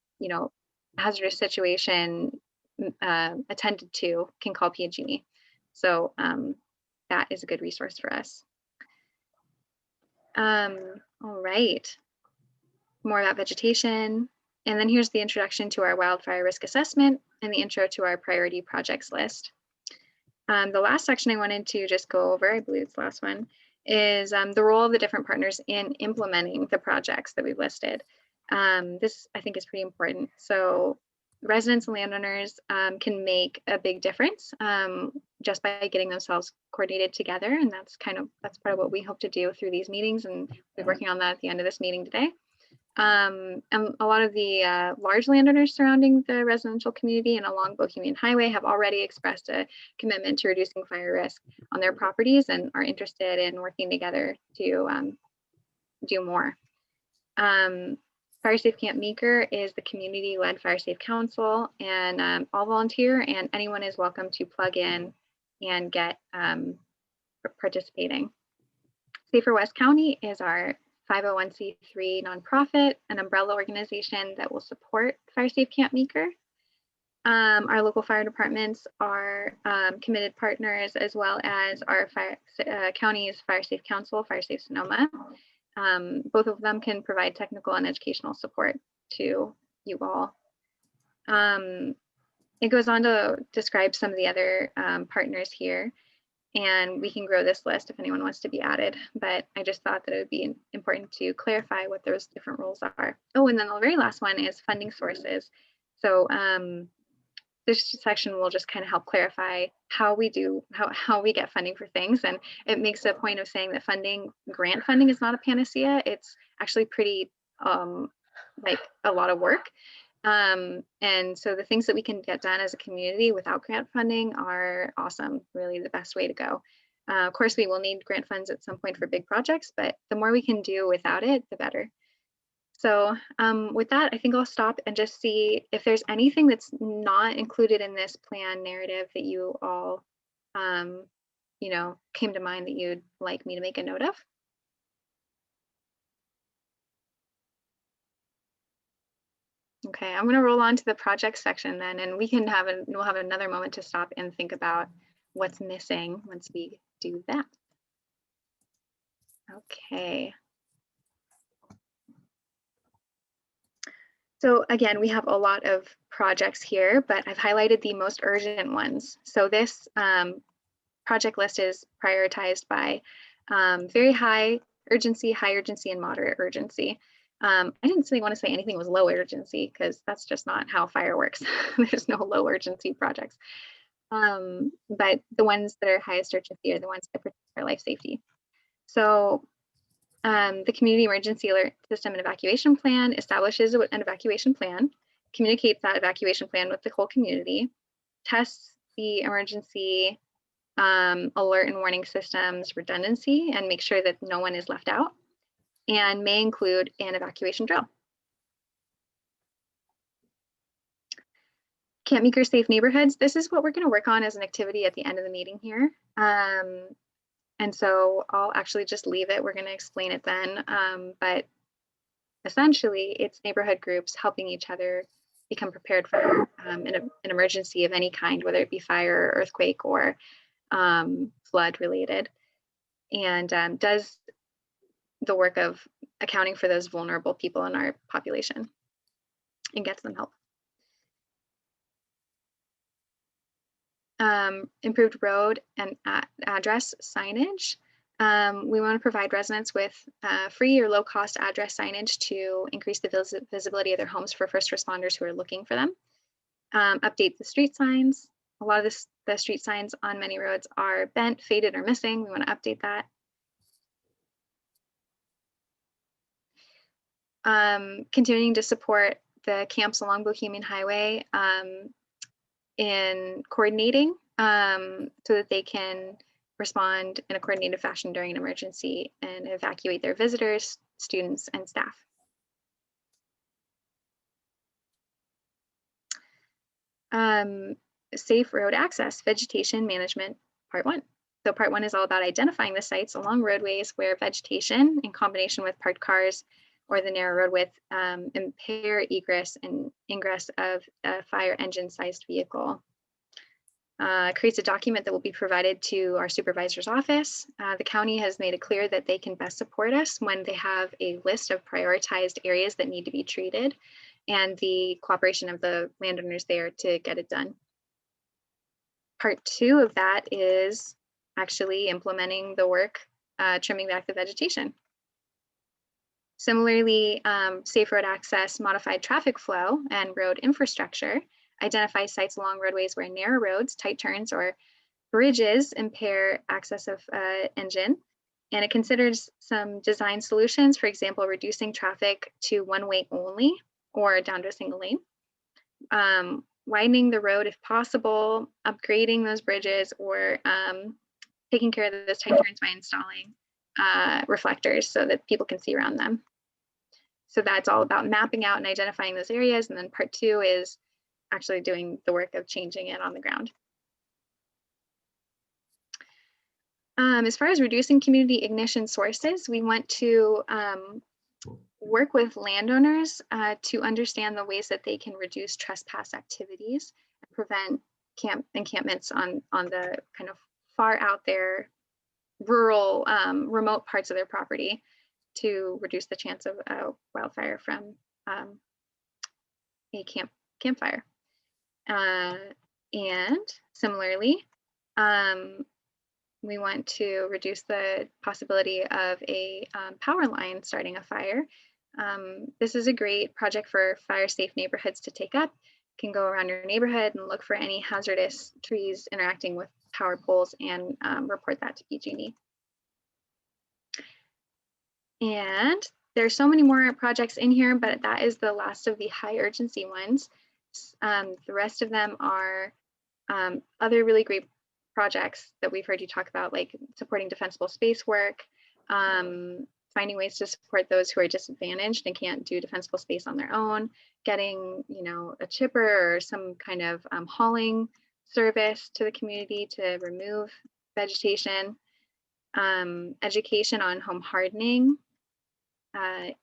hazardous situation attended to can call PG&E. So that is a good resource for us. All right, more about vegetation. And then here's the introduction to our wildfire risk assessment and the intro to our priority projects list. The last section I wanted to just go over, I believe it's the last one, is the role of the different partners in implementing the projects that we've listed. This I think is pretty important. So residents and landowners can make a big difference just by getting themselves coordinated together. And that's part of what we hope to do through these meetings. And we're working on that at the end of this meeting today. And a lot of the large landowners surrounding the residential community and along Bohemian Highway have already expressed a commitment to reducing fire risk on their properties and are interested in working together to do more. Fire Safe Camp Meeker is the community-led Fire Safe Council, and all volunteer and anyone is welcome to plug in and get participating. Safer West County is our 501c3 nonprofit, an umbrella organization that will support Fire Safe Camp Meeker. Our local fire departments are committed partners, as well as our county's Fire Safe Council, Fire Safe Sonoma. Both of them can provide technical and educational support to you all. It goes on to describe some of the other partners here, and we can grow this list if anyone wants to be added, but I just thought that it would be important to clarify what those different roles are. Oh, and then the very last one is funding sources. So this section will just kind of help clarify how we get funding for things. And it makes a point of saying that grant funding is not a panacea. It's actually pretty like a lot of work. And so the things that we can get done as a community without grant funding are awesome, really the best way to go. Of course, we will need grant funds at some point for big projects, but the more we can do without it, the better. So with that, I think I'll stop and just see if there's anything that's not included in this plan narrative that you all, came to mind that you'd like me to make a note of. Okay, I'm going to roll on to the project section then, and we'll have another moment to stop and think about what's missing once we do that. Okay. So again, we have a lot of projects here, but I've highlighted the most urgent ones. So this project list is prioritized by Very high urgency, and moderate urgency. I didn't really want to say anything was low urgency because that's just not how fire works. There's no low urgency projects. But the ones that are highest urgency are the ones that protect our life safety. So the Community Emergency Alert System and Evacuation Plan establishes an evacuation plan, communicates that evacuation plan with the whole community, tests the emergency alert and warning systems redundancy and make sure that no one is left out, and may include an evacuation drill. Camp Meeker Safe Neighborhoods. This is what we're going to work on as an activity at the end of the meeting here. And so I'll actually just leave it. We're going to explain it then. But essentially, it's neighborhood groups helping each other become prepared for an emergency of any kind, whether it be fire, earthquake, or flood related, and does the work of accounting for those vulnerable people in our population and gets them help. Improved road and address signage. We want to provide residents with free or low cost address signage to increase the visibility of their homes for first responders who are looking for them. Update the street signs. A lot of the street signs on many roads are bent, faded, or missing. We want to update that. Continuing to support the camps along Bohemian Highway in coordinating so that they can respond in a coordinated fashion during an emergency and evacuate their visitors, students, and staff. Safe road access, vegetation management, part 1. So part 1 is all about identifying the sites along roadways where vegetation in combination with parked cars or the narrow road width impair egress and ingress of a fire engine sized vehicle. Creates a document that will be provided to our supervisor's office. The county has made it clear that they can best support us when they have a list of prioritized areas that need to be treated and the cooperation of the landowners there to get it done. Part 2 of that is actually implementing the work, trimming back the vegetation. Similarly, safe road access, modified traffic flow, and road infrastructure identify sites along roadways where narrow roads, tight turns, or bridges impair access of engine. And it considers some design solutions, for example, reducing traffic to one way only or down to a single lane. Widening the road if possible, upgrading those bridges, or taking care of those tight turns by installing reflectors so that people can see around them. So that's all about mapping out and identifying those areas. And then part 2 is actually doing the work of changing it on the ground. As far as reducing community ignition sources, we want to work with landowners to understand the ways that they can reduce trespass activities and prevent encampments on the kind of far out there rural remote parts of their property to reduce the chance of wildfire from a campfire. And similarly, we want to reduce the possibility of a power line starting a fire. This is a great project for fire safe neighborhoods to take up. You can go around your neighborhood and look for any hazardous trees interacting with power poles and report that to PG&E. And there's so many more projects in here, but that is the last of the high urgency ones. The rest of them are other really great projects that we've heard you talk about, like supporting defensible space work, finding ways to support those who are disadvantaged and can't do defensible space on their own, getting, you know, a chipper or some kind of hauling service to the community to remove vegetation, education on home hardening,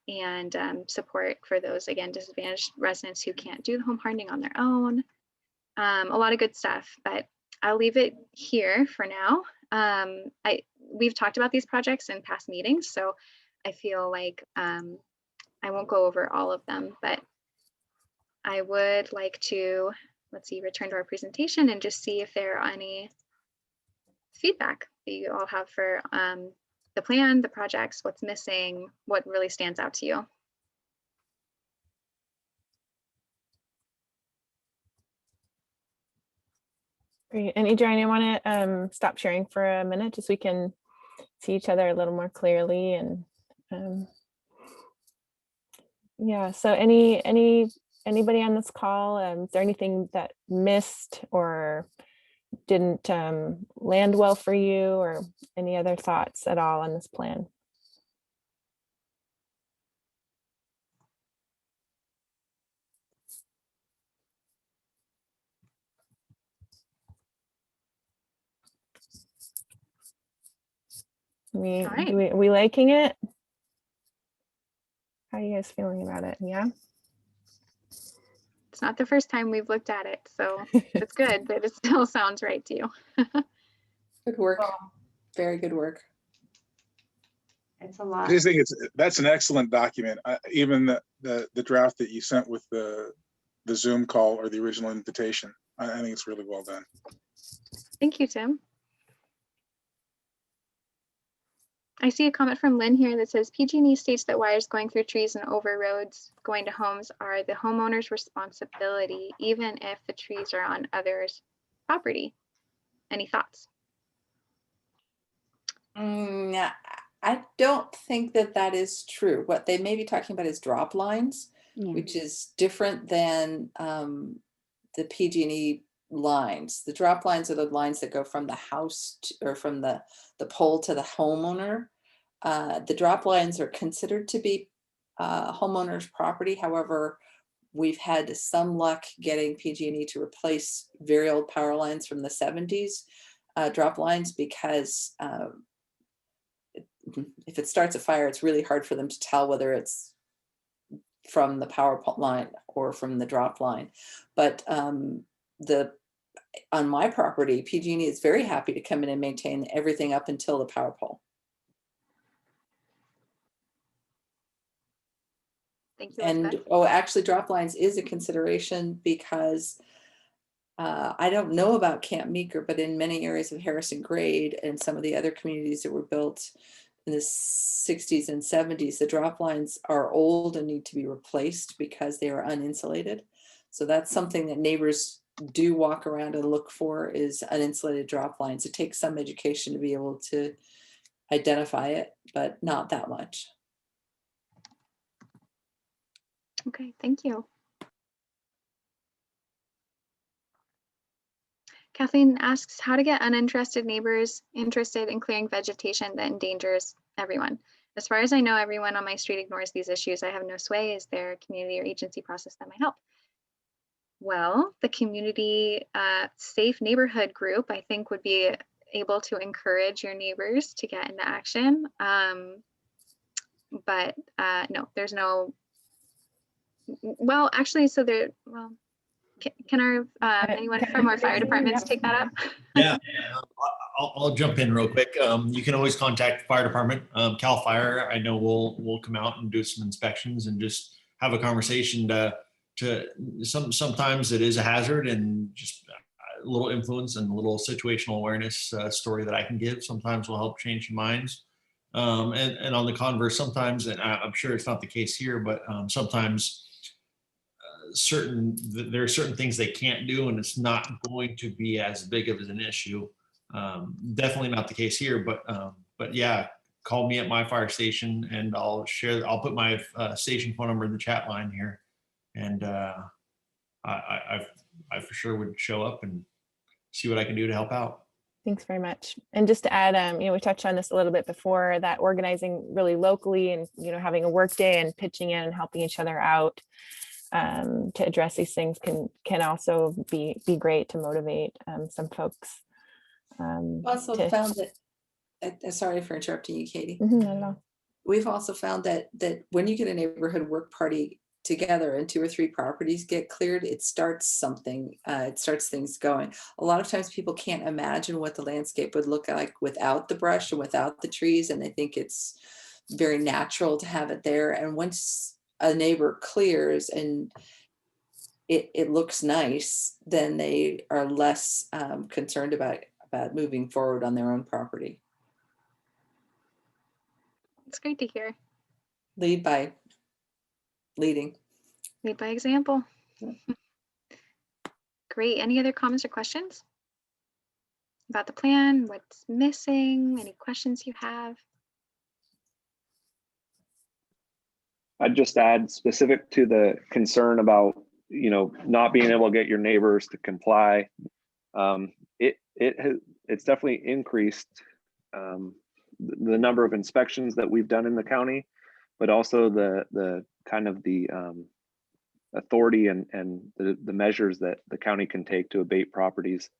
and support for those, again, disadvantaged residents who can't do the home hardening on their own. A lot of good stuff, but I'll leave it here for now. We've talked about these projects in past meetings, so I feel like I won't go over all of them, but I would like to, let's see, return to our presentation and just see if there are any feedback that you all have for the plan, the projects, what's missing, what really stands out to you. Great. And Adrian, I want to stop sharing for a minute just so we can see each other a little more clearly. And yeah, so anybody on this call, is there anything that missed or didn't land well for you, or any other thoughts at all on this plan? All right. We liking it? How are you guys feeling about it? Yeah. It's not the first time we've looked at it, so it's good, but it still sounds right to you. Good work. Very good work. It's a I lot. just think that's an excellent document. Even the draft that you sent with the Zoom call or the original invitation, I think it's really well done. Thank you, Tim. I see a comment from Lynn here that says PG&E states that wires going through trees and over roads going to homes are the homeowner's responsibility, even if the trees are on others' property. Any thoughts? I don't think that that is true. What they may be talking about is drop lines, which is different than the PG&E lines. The drop lines are the lines that go from the house or from the pole to the homeowner. The drop lines are considered to be homeowner's property. However, we've had some luck getting PG&E to replace very old power lines from the 70s drop lines, because if it starts a fire, it's really hard for them to tell whether it's from the power line or from the drop line. But on my property, PG&E is very happy to come in and maintain everything up until the power pole. Thank you. And actually drop lines is a consideration, because I don't know about Camp Meeker, but in many areas of Harrison Grade and some of the other communities that were built in the 60s and 70s, the drop lines are old and need to be replaced because they are uninsulated. So that's something that neighbors do walk around and look for, is uninsulated drop lines. It takes some education to be able to identify it, but not that much. Okay, thank you. Kathleen asks how to get uninterested neighbors interested in clearing vegetation that endangers everyone. As far as I know, everyone on my street ignores these issues. I have no sway. Is there a community or agency process that might help? Well, the community safe neighborhood group, I think, would be able to encourage your neighbors to get into action. But no, there's no, well, actually, so there, well, can our anyone from our fire departments take that up? Yeah, I'll jump in real quick. You can always contact the fire department. Cal Fire, I know will come out and do some inspections and just have a conversation sometimes it is a hazard, and just a little influence and a little situational awareness story that I can give sometimes will help change your minds. And on the converse, sometimes, and I'm sure it's not the case here, but sometimes there are certain things they can't do, and it's not going to be as big of an issue. Definitely not the case here, but yeah, call me at my fire station and I'll put my station phone number in the chat line here. And I for sure would show up and see what I can do to help out. Thanks very much. And just to add, we touched on this a little bit before, that organizing really locally and, having a work day and pitching in and helping each other out to address these things can also be great to motivate some folks. Also found that, sorry for interrupting you, Katie. Not at all. We've also found that when you get a neighborhood work party together and 2 or 3 properties get cleared, it starts something, it starts things going. A lot of times people can't imagine what the landscape would look like without the brush and without the trees, and they think it's very natural to have it there. And once a neighbor clears and it looks nice, then they are less concerned about moving forward on their own property. It's great to hear. Lead by leading. Lead by example. Great. Any other comments or questions about the plan? What's missing? Any questions you have? I'd just add, specific to the concern about, not being able to get your neighbors to comply. It's definitely increased the number of inspections that we've done in the county, but also the kind of the authority and the measures that the county can take to abate properties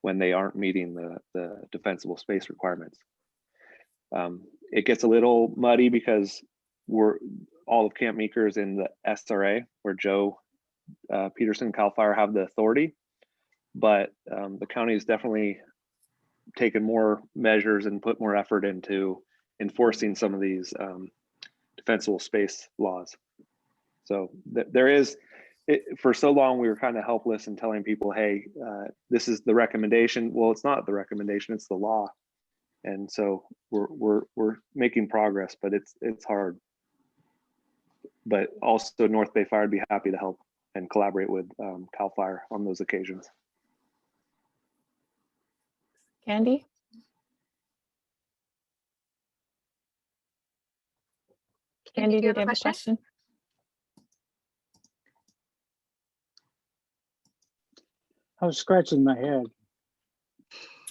when they aren't meeting the defensible space requirements. It gets a little muddy because all of Camp Meeker is in the SRA, where Joe Peterson, CAL FIRE have the authority, but the county has definitely taken more measures and put more effort into enforcing some of these defensible space laws. So there is, for so long we were kind of helpless in telling people, hey, this is the recommendation. Well, it's not the recommendation, it's the law. And so we're making progress, but it's hard. But also North Bay Fire would be happy to help and collaborate with CAL FIRE on those occasions. Candy? Candy, did you have a question? I was scratching my head.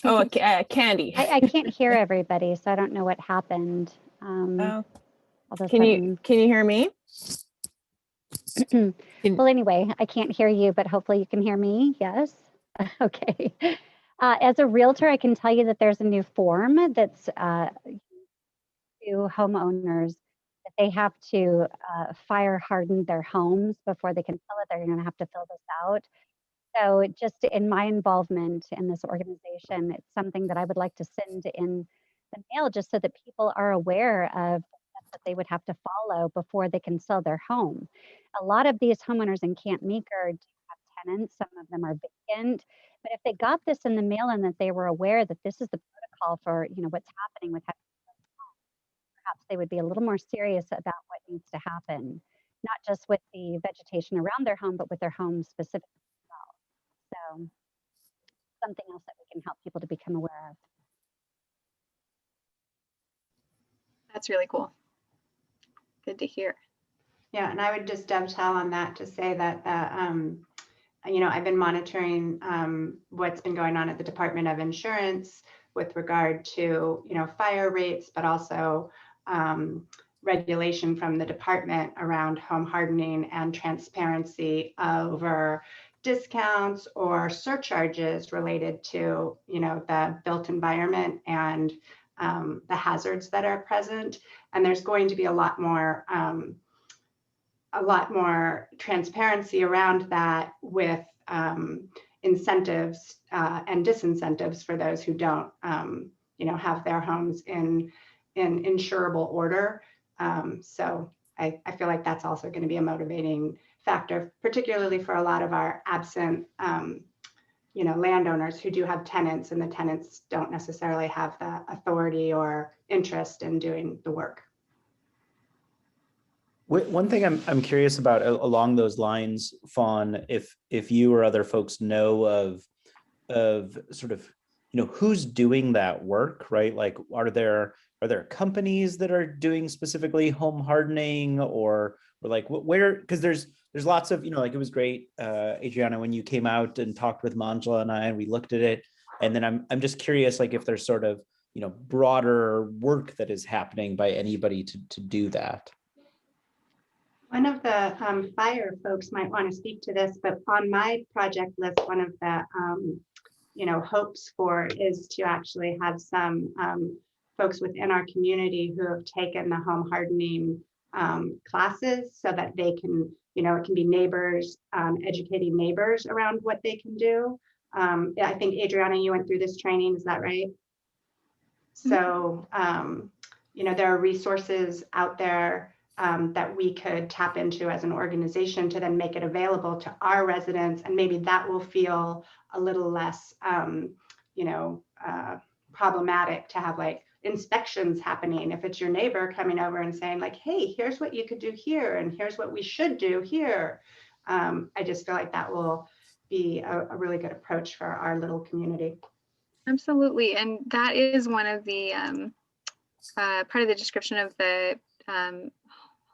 Oh, Candy. I can't hear everybody, so I don't know what happened. Oh. All of a Can you sudden- hear me? Well, anyway, I can't hear you, but hopefully you can hear me. Yes. Okay. As a realtor, I can tell you that there's a new form that's to homeowners that they have to fire harden their homes before they can sell it. They're going to have to fill this out. So just in my involvement in this organization, it's something that I would like to send in the mail just so that people are aware of that they would have to follow before they can sell their home. A lot of these homeowners in Camp Meeker do have tenants. Some of them are vacant. But if they got this in the mail and that they were aware that this is the protocol for what's happening with perhaps they would be a little more serious about what needs to happen, not just with the vegetation around their home, but with their home specifically as well. So something else that we can help people to become aware of. That's really cool. Good to hear. Yeah, and I would just dovetail on that to say that, I've been monitoring what's been going on at the Department of Insurance with regard to, fire rates, but also regulation from the department around home hardening and transparency over discounts or surcharges related to, the built environment and the hazards that are present. And there's going to be a lot more transparency around that with incentives and disincentives for those who don't, have their homes in insurable order. So I feel like that's also going to be a motivating factor, particularly for a lot of our absent, landowners who do have tenants, and the tenants don't necessarily have the authority or interest in doing the work. One thing I'm curious about along those lines, Fawn, if you or other folks know of sort of, who's doing that work, right? Like, are there companies that are doing specifically home hardening, or like where? Because there's lots of, like, it was great, Adriana, when you came out and talked with Manjula and I, and we looked at it, and then I'm just curious, like, if there's sort of, broader work that is happening by anybody to do that. One of the fire folks might want to speak to this, but on my project list, one of the hopes for is to actually have some folks within our community who have taken the home hardening classes, so that they can, it can be neighbors, educating neighbors around what they can do. I think, Adriana, you went through this training, is that right? So, there are resources out there that we could tap into as an organization to then make it available to our residents, and maybe that will feel a little less, problematic to have like inspections happening. If it's your neighbor coming over and saying like, hey, here's what you could do here, and here's what we should do here. I just feel like that will be a really good approach for our little community. Absolutely. And that is one of the part of the description of the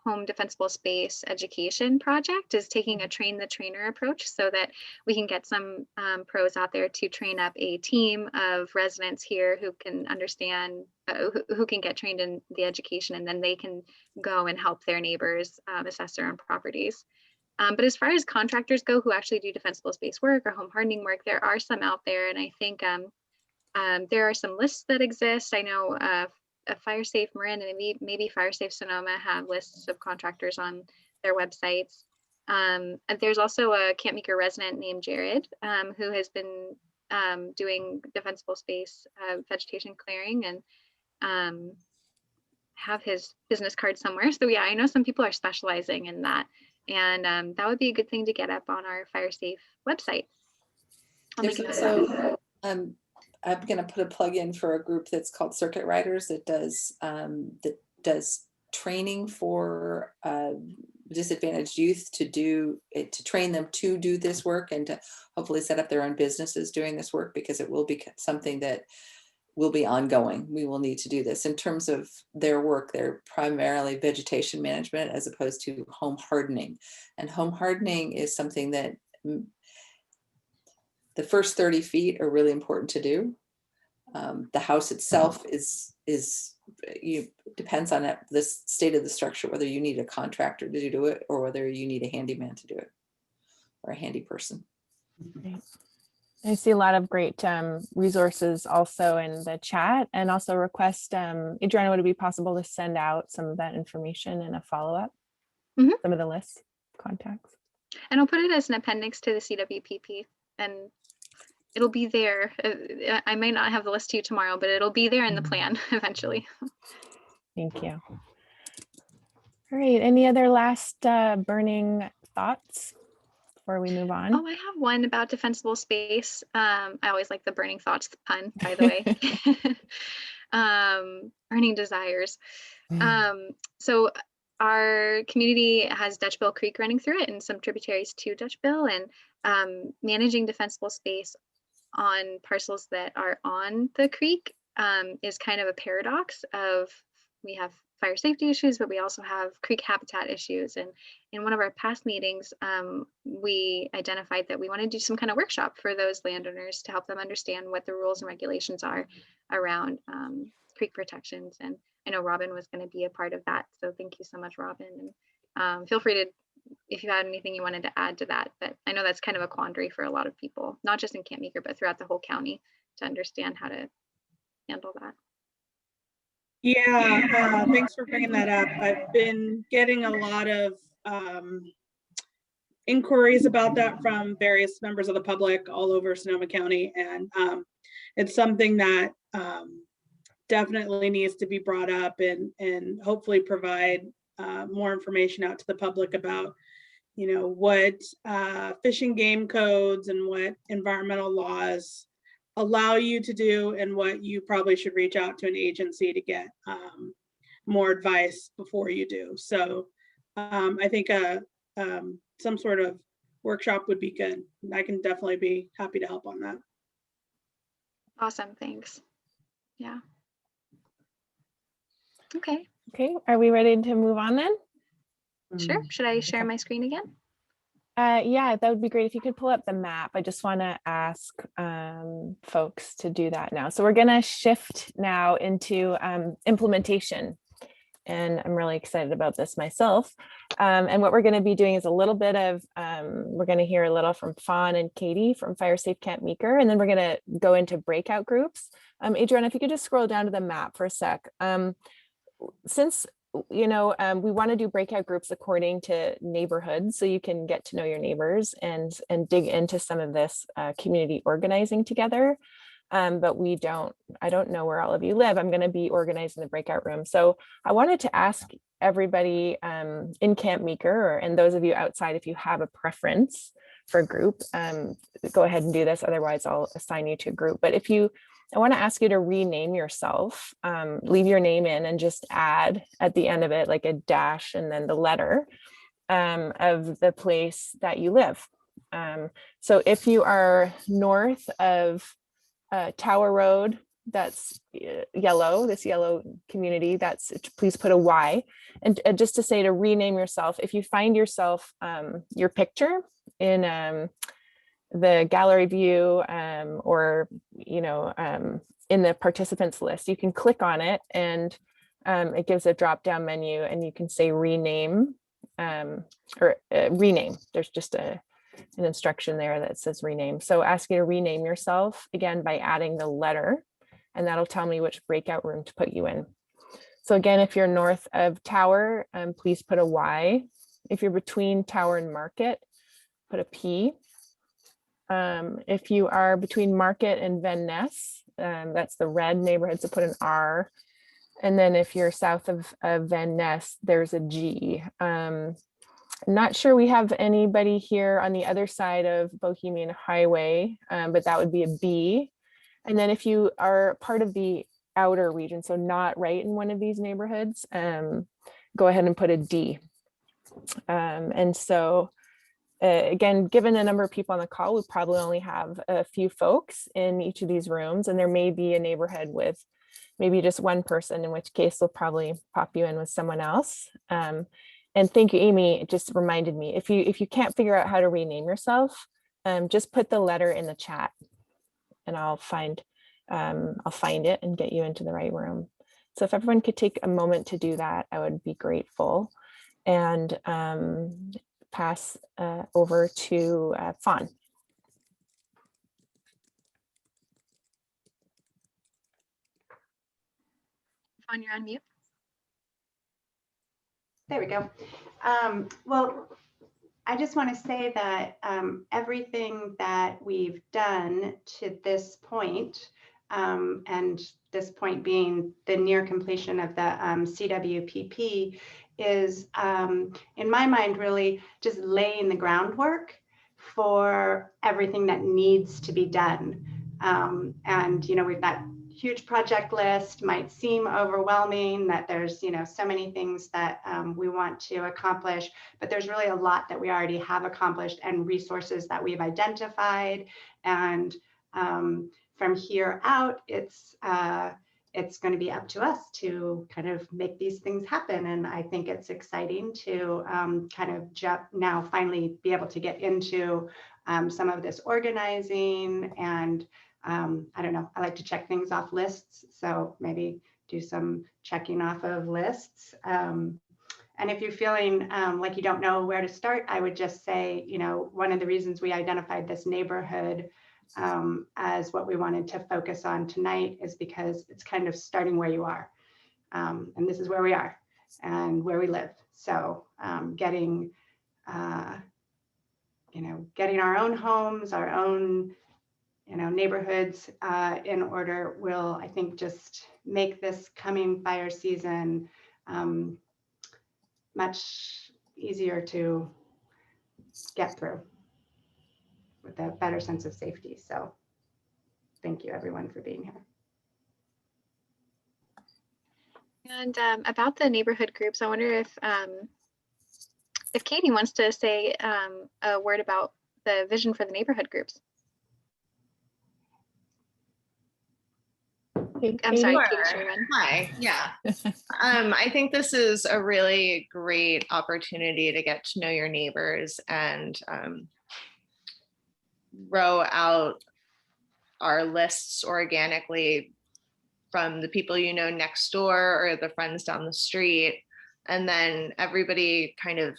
home defensible space education project is taking a train the trainer approach so that we can get some pros out there to train up a team of residents here who can understand, who can get trained in the education, and then they can go and help their neighbors assess their own properties. But as far as contractors go who actually do defensible space work or home hardening work, there are some out there. And I think there are some lists that exist. I know Fire Safe Marin and maybe Fire Safe Sonoma have lists of contractors on their websites. And there's also a Camp Meeker resident named Jared who has been doing defensible space vegetation clearing and have his business card somewhere. So yeah, I know some people are specializing in that. And that would be a good thing to get up on our Fire Safe website. There's also, I'm going to put a plug in for a group that's called Circuit Riders that does training for disadvantaged youth to train them to do this work and to hopefully set up their own businesses doing this work, because it will be something that will be ongoing. We will need to do this. In terms of their work, they're primarily vegetation management as opposed to home hardening. And home hardening is something that the first 30 feet are really important to do. The house itself depends on the state of the structure, whether you need a contractor to do it or whether you need a handyman to do it, or a handy person. Great. I see a lot of great resources also in the chat, and also request, Adriana, would it be possible to send out some of that information in a follow-up? Some of the lists, contacts. And I'll put it as an appendix to the CWPP, and it'll be there. I may not have the list to you tomorrow, but it'll be there in the plan eventually. Thank you. All right, any other last burning thoughts before we move on? Oh, I have one about defensible space. I always like the burning thoughts pun, by the way. Burning desires. So our community has Dutchbill Creek running through it and some tributaries to Dutchbill, and managing defensible space on parcels that are on the creek is kind of a paradox of, we have fire safety issues, but we also have creek habitat issues. And in one of our past meetings, we identified that we want to do some kind of workshop for those landowners to help them understand what the rules and regulations are around creek protections. And I know Robin was going to be a part of that. So thank you so much, Robin. And feel free to, if you had anything you wanted to add to that, but I know that's kind of a quandary for a lot of people, not just in Camp Meeker, but throughout the whole county, to understand how to handle that. Yeah, thanks for bringing that up. I've been getting a lot of inquiries about that from various members of the public all over Sonoma County, and it's something that definitely needs to be brought up and hopefully provide more information out to the public about, you know, what fish and game codes and what environmental laws allow you to do, and what you probably should reach out to an agency to get more advice before you do. So I think some sort of workshop would be good. I can definitely be happy to help on that. Awesome, thanks. Yeah. Okay. Okay, are we ready to move on then? Sure. Should I share my screen again? Yeah, that would be great if you could pull up the map. I just want to ask folks to do that now. So we're going to shift now into implementation. And I'm really excited about this myself. And what we're going to be doing is a little bit of, we're going to hear a little from Fawn and Katie from Fire Safe Camp Meeker, and then we're going to go into breakout groups. Adriana, if you could just scroll down to the map for a sec. Since we want to do breakout groups according to neighborhoods, so you can get to know your neighbors and dig into some of this community organizing together. But I don't know where all of you live. I'm going to be organizing the breakout room. So I wanted to ask everybody in Camp Meeker, and those of you outside, if you have a preference for a group, go ahead and do this. Otherwise, I'll assign you to a group. But if you I want to ask you to rename yourself, leave your name in and just add at the end of it, like a dash and then the letter of the place that you live. So if you are north of Tower Road, that's yellow, this yellow community, that's, please put a Y. And just to say to rename yourself, if you find yourself, your picture in the gallery view or, you know, in the participants list, you can click on it and it gives a drop down menu and you can say rename or rename. There's just an instruction there that says rename. So ask you to rename yourself again by adding the letter, and that'll tell me which breakout room to put you in. So again, if you're north of Tower, please put a Y. If you're between Tower and Market, put a P. If you are between Market and Van Ness, that's the red neighborhood, so put an R. And then if you're south of Van Ness, there's a G. I'm not sure we have anybody here on the other side of Bohemian Highway, but that would be a B. And then if you are part of the outer region, so not right in one of these neighborhoods, go ahead and put a D. And so again, given the number of people on the call, we probably only have a few folks in each of these rooms, and there may be a neighborhood with maybe just one person, in which case they'll probably pop you in with someone else. And thank you, Amy. It just reminded me, if you can't figure out how to rename yourself, just put the letter in the chat and I'll find it and get you into the right room. So if everyone could take a moment to do that, I would be grateful. And pass over to Fawn. Fawn, you're on mute. There we go. Well, I just want to say that everything that we've done to this point, and this point being the near completion of the CWPP, is in my mind really just laying the groundwork for everything that needs to be done. And you know, we've got huge project list, might seem overwhelming that there's, you know, so many things that we want to accomplish, but there's really a lot that we already have accomplished and resources that we've identified. And from here out, it's going to be up to us to kind of make these things happen. And I think it's exciting to kind of now finally be able to get into some of this organizing. And I don't know, I like to check things off lists. So maybe do some checking off of lists. And if you're feeling like you don't know where to start, I would just say, you know, one of the reasons we identified this neighborhood as what we wanted to focus on tonight is because it's kind of starting where you are. And this is where we are and where we live. So getting, you know, getting our own homes, our own, you know, neighborhoods in order will, I think, just make this coming fire season much easier to get through with a better sense of safety. So thank you everyone for being here. And about the neighborhood groups, I wonder if Katie wants to say a word about the vision for the neighborhood groups. I'm sorry, Sure. Katie Sherman. Hi, yeah. I think this is a really great opportunity to get to know your neighbors and row out our lists organically from the people you know next door or the friends down the street. And then everybody kind of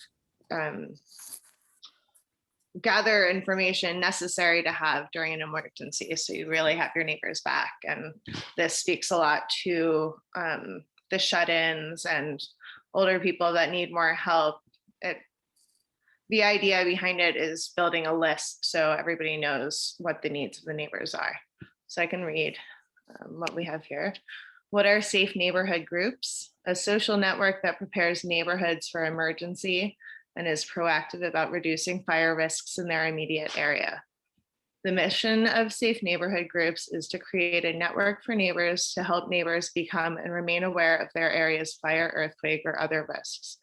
gather information necessary to have during an emergency. So you really have your neighbors back. And this speaks a lot to the shut-ins and older people that need more help. The idea behind it is building a list so everybody knows what the needs of the neighbors are. So I can read what we have here. What are safe neighborhood groups? A social network that prepares neighborhoods for emergency and is proactive about reducing fire risks in their immediate area. The mission of safe neighborhood groups is to create a network for neighbors to help neighbors become and remain aware of their area's fire, earthquake, or other risks,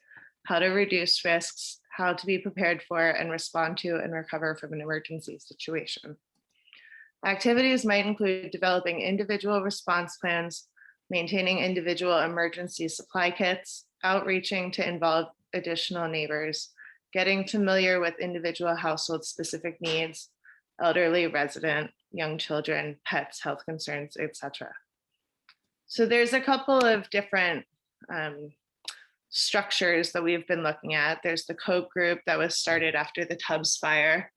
how to reduce risks, how to be prepared for and respond to and recover from an emergency situation. Activities might include developing individual response plans, maintaining individual emergency supply kits, outreaching to involve additional neighbors, getting familiar with individual household specific needs, elderly, resident, young children, pets, health concerns, etc. So there's a couple of different structures that we've been looking at. There's the COPE group that was started after the Tubbs fire,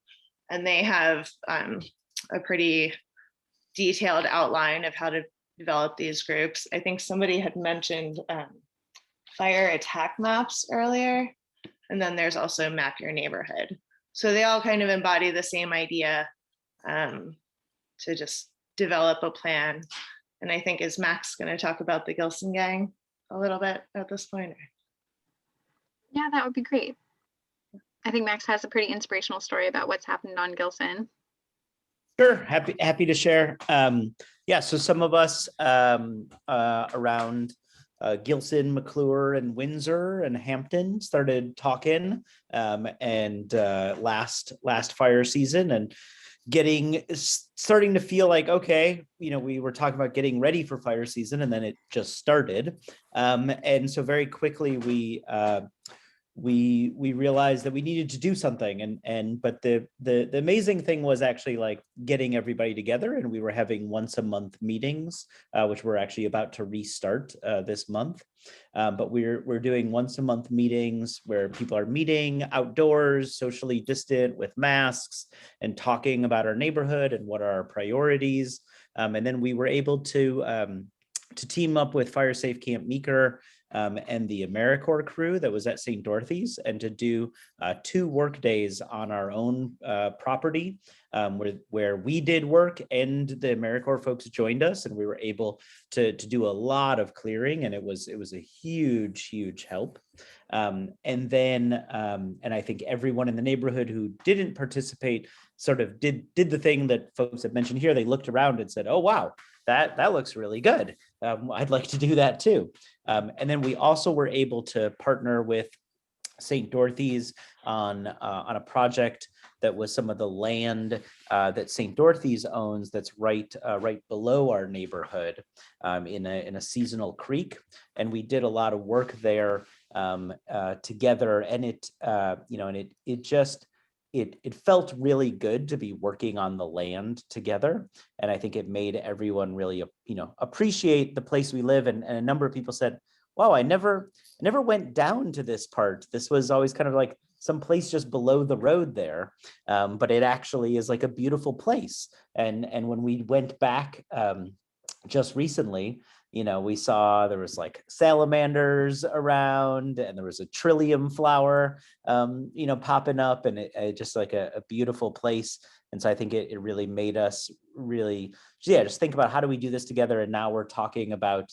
and they have a pretty detailed outline of how to develop these groups. I think somebody had mentioned fire attack maps earlier, and then there's also Map Your Neighborhood. So they all kind of embody the same idea to just develop a plan. And I think, is Max going to talk about the Gilson gang a little bit at this point? Yeah, that would be great. I think Max has a pretty inspirational story about what's happened on Gilson. Sure, happy to share. Yeah, so some of us around Gilson, McClure, and Windsor and Hampton started talking and last fire season, and starting to feel like, okay, we were talking about getting ready for fire season, and then it just started. And so very quickly we realized that we needed to do something, but the amazing thing was actually like getting everybody together, and we were having once a month meetings, which we're actually about to restart this month. But we're doing once a month meetings where people are meeting outdoors, socially distant, with masks, and talking about our neighborhood and what are our priorities. And then we were able to team up with Fire Safe Camp Meeker and the AmeriCorps crew that was at St. Dorothy's, and to do 2 work days on our own property where we did work and the AmeriCorps folks joined us, and we were able to do a lot of clearing, and it was a huge help. And I think everyone in the neighborhood who didn't participate sort of did the thing that folks have mentioned here. They looked around and said, oh wow, that looks really good. I'd like to do that too. And then we also were able to partner with St. Dorothy's on a project that was some of the land that St. Dorothy's owns that's right below our neighborhood in a seasonal creek. And we did a lot of work there together, and it felt really good to be working on the land together. And I think it made everyone really, appreciate the place we live. And a number of people said, wow, I never went down to this part. This was always kind of like some place just below the road there. But it actually is like a beautiful place. And when we went back just recently, we saw there was like salamanders around, and there was a trillium flower, popping up, and it just like a beautiful place. And so I think it really made us really, just think about how do we do this together. And now we're talking about,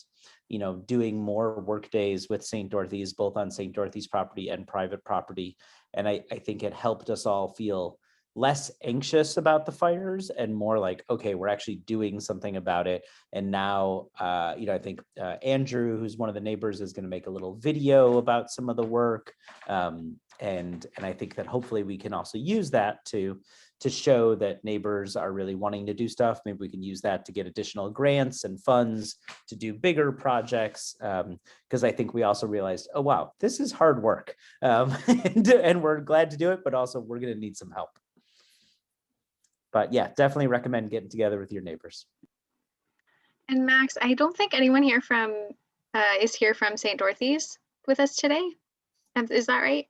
doing more work days with St. Dorothy's, both on St. Dorothy's property and private property. And I think it helped us all feel less anxious about the fires and more like, okay, we're actually doing something about it. And now, I think Andrew, who's one of the neighbors, is going to make a little video about some of the work. And I think that hopefully we can also use that to show that neighbors are really wanting to do stuff. Maybe we can use that to get additional grants and funds to do bigger projects. Because I think we also realized, oh, wow, this is hard work. And we're glad to do it, but also we're going to need some help. But yeah, definitely recommend getting together with your neighbors. And Max, I don't think anyone here is here from St. Dorothy's with us today. Is that right?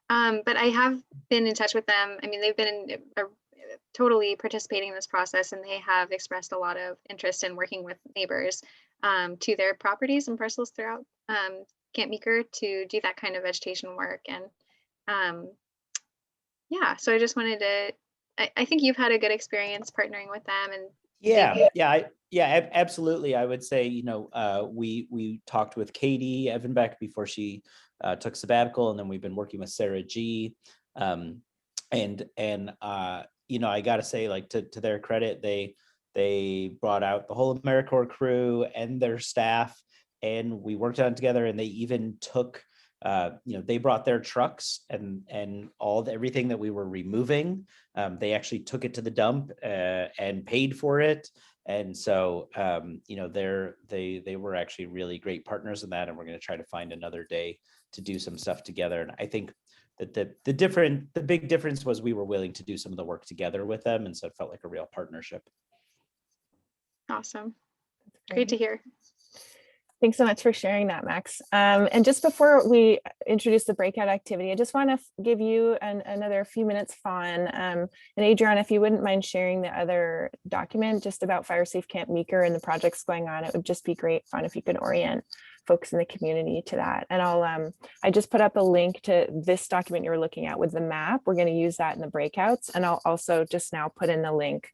But I have been in touch with them. I mean, they've been totally participating in this process, and they have expressed a lot of interest in working with neighbors to their properties and parcels throughout Camp Meeker to do that kind of vegetation work. And yeah, so I just wanted to, I think you've had a good experience partnering with them. And yeah, absolutely. I would say, we talked with Katie Evanbeck before she took sabbatical, and then we've been working with Sarah G. you know, I gotta say, like, to their credit, they brought out the whole AmeriCorps crew and their staff, and we worked on it together, and they even took, you know, they brought their trucks and everything that we were removing. They actually took it to the dump and paid for it. And so, you know, they were actually really great partners in that, and we're going to try to find another day to do some stuff together. And I think that the big difference was we were willing to do some of the work together with them, and so it felt like a real partnership. Awesome. Great to hear. Thanks so much for sharing that, Max. And just before we introduce the breakout activity, I just want to give you another few minutes, Fawn. And Adriana, if you wouldn't mind sharing the other document just about Fire Safe Camp Meeker and the projects going on, it would just be great, Fawn, if you could orient folks in the community to that. And I just put up a link to this document you're looking at with the map. We're going to use that in the breakouts. And I'll also just now put in the link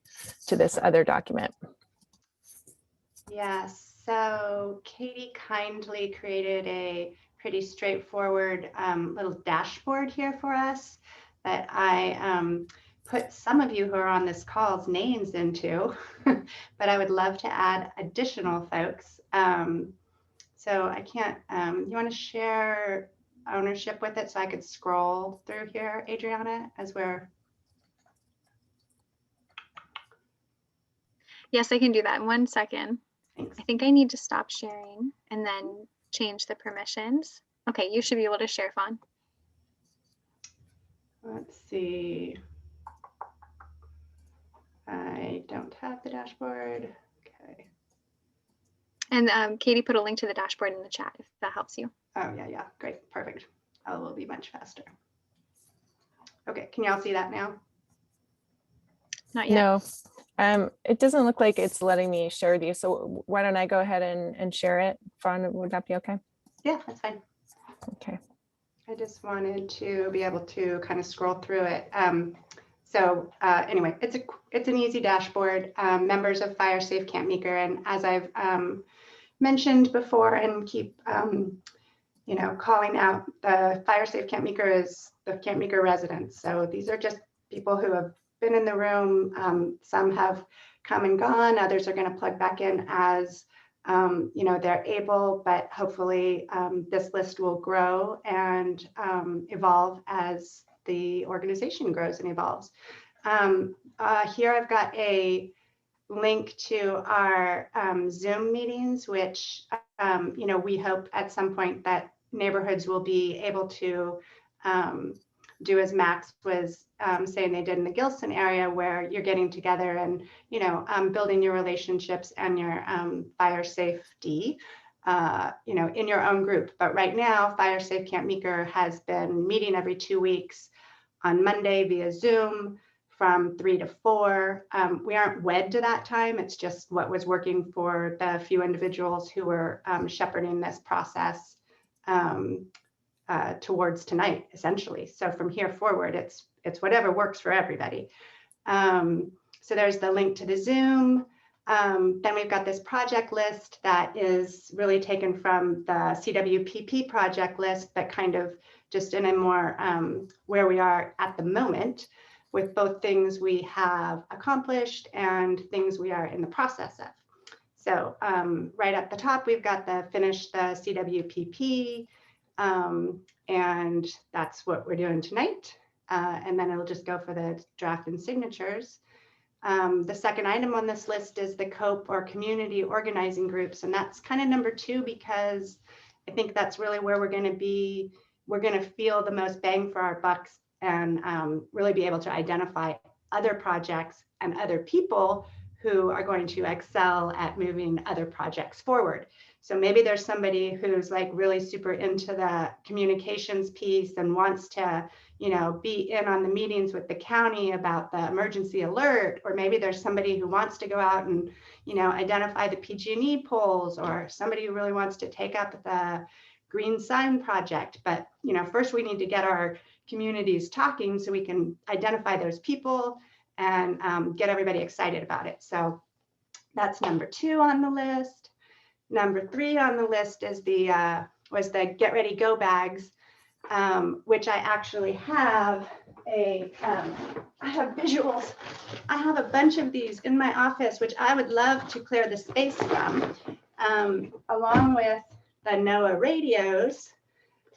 to this other document. Yes. So Katie kindly created a pretty straightforward little dashboard here for us that I put some of you who are on this call's names into, but I would love to add additional folks. So I can't, you want to share ownership with it so I could scroll through here, Adriana, as we're. Yes, I can do that in 1 second. Thanks. I think I need to stop sharing and then change the permissions. Okay, you should be able to share, Fawn. Let's see. I don't have the dashboard. Okay. And Katie put a link to the dashboard in the chat if that helps you. Oh, yeah. Great. Perfect. I will be much faster. Okay. Can y'all see that now? Not yet. No. It doesn't look like it's letting me share with you. So why don't I go ahead and share it? Fawn, would that be okay? Yeah, that's fine. Okay. I just wanted to be able to kind of scroll through it. Anyway, it's an easy dashboard. Members of Fire Safe Camp Meeker, and as I've mentioned before and keep calling out, the Fire Safe Camp Meeker is the Camp Meeker residents. So these are just people who have been in the room. Some have come and gone. Others are going to plug back in as they're able, but hopefully this list will grow and evolve as the organization grows and evolves. Here I've got a link to our Zoom meetings, which we hope at some point that neighborhoods will be able to do as Max was saying they did in the Gilson area, where you're getting together and building your relationships and your fire safety in your own group. But right now, Fire Safe Camp Meeker has been meeting every 2 weeks on Monday via Zoom from 3 to 4. We aren't wed to that time. It's just what was working for the few individuals who were shepherding this process towards tonight, essentially. So from here forward, it's whatever works for everybody. So there's the link to the Zoom. Then we've got this project list that is really taken from the CWPP project list, but kind of just in a more where we are at the moment, with both things we have accomplished and things we are in the process of. So right at the top, we've got finish the CWPP, and that's what we're doing tonight. And then it'll just go for the draft and signatures. The second item on this list is the COPE, or community organizing groups. And that's kind of number 2, because I think that's really where we're going to be. We're going to feel the most bang for our bucks and really be able to identify other projects and other people who are going to excel at moving other projects forward. So maybe there's somebody who's like really super into the communications piece and wants to, be in on the meetings with the county about the emergency alert, or maybe there's somebody who wants to go out and, identify the PG&E poles, or somebody who really wants to take up the green sign project. But, first we need to get our communities talking so we can identify those people and get everybody excited about it. So that's number 2 on the list. Number 3 on the list is was the Get Ready Go bags. which I actually have I have visuals. I have a bunch of these in my office, which I would love to clear the space from, along with the NOAA radios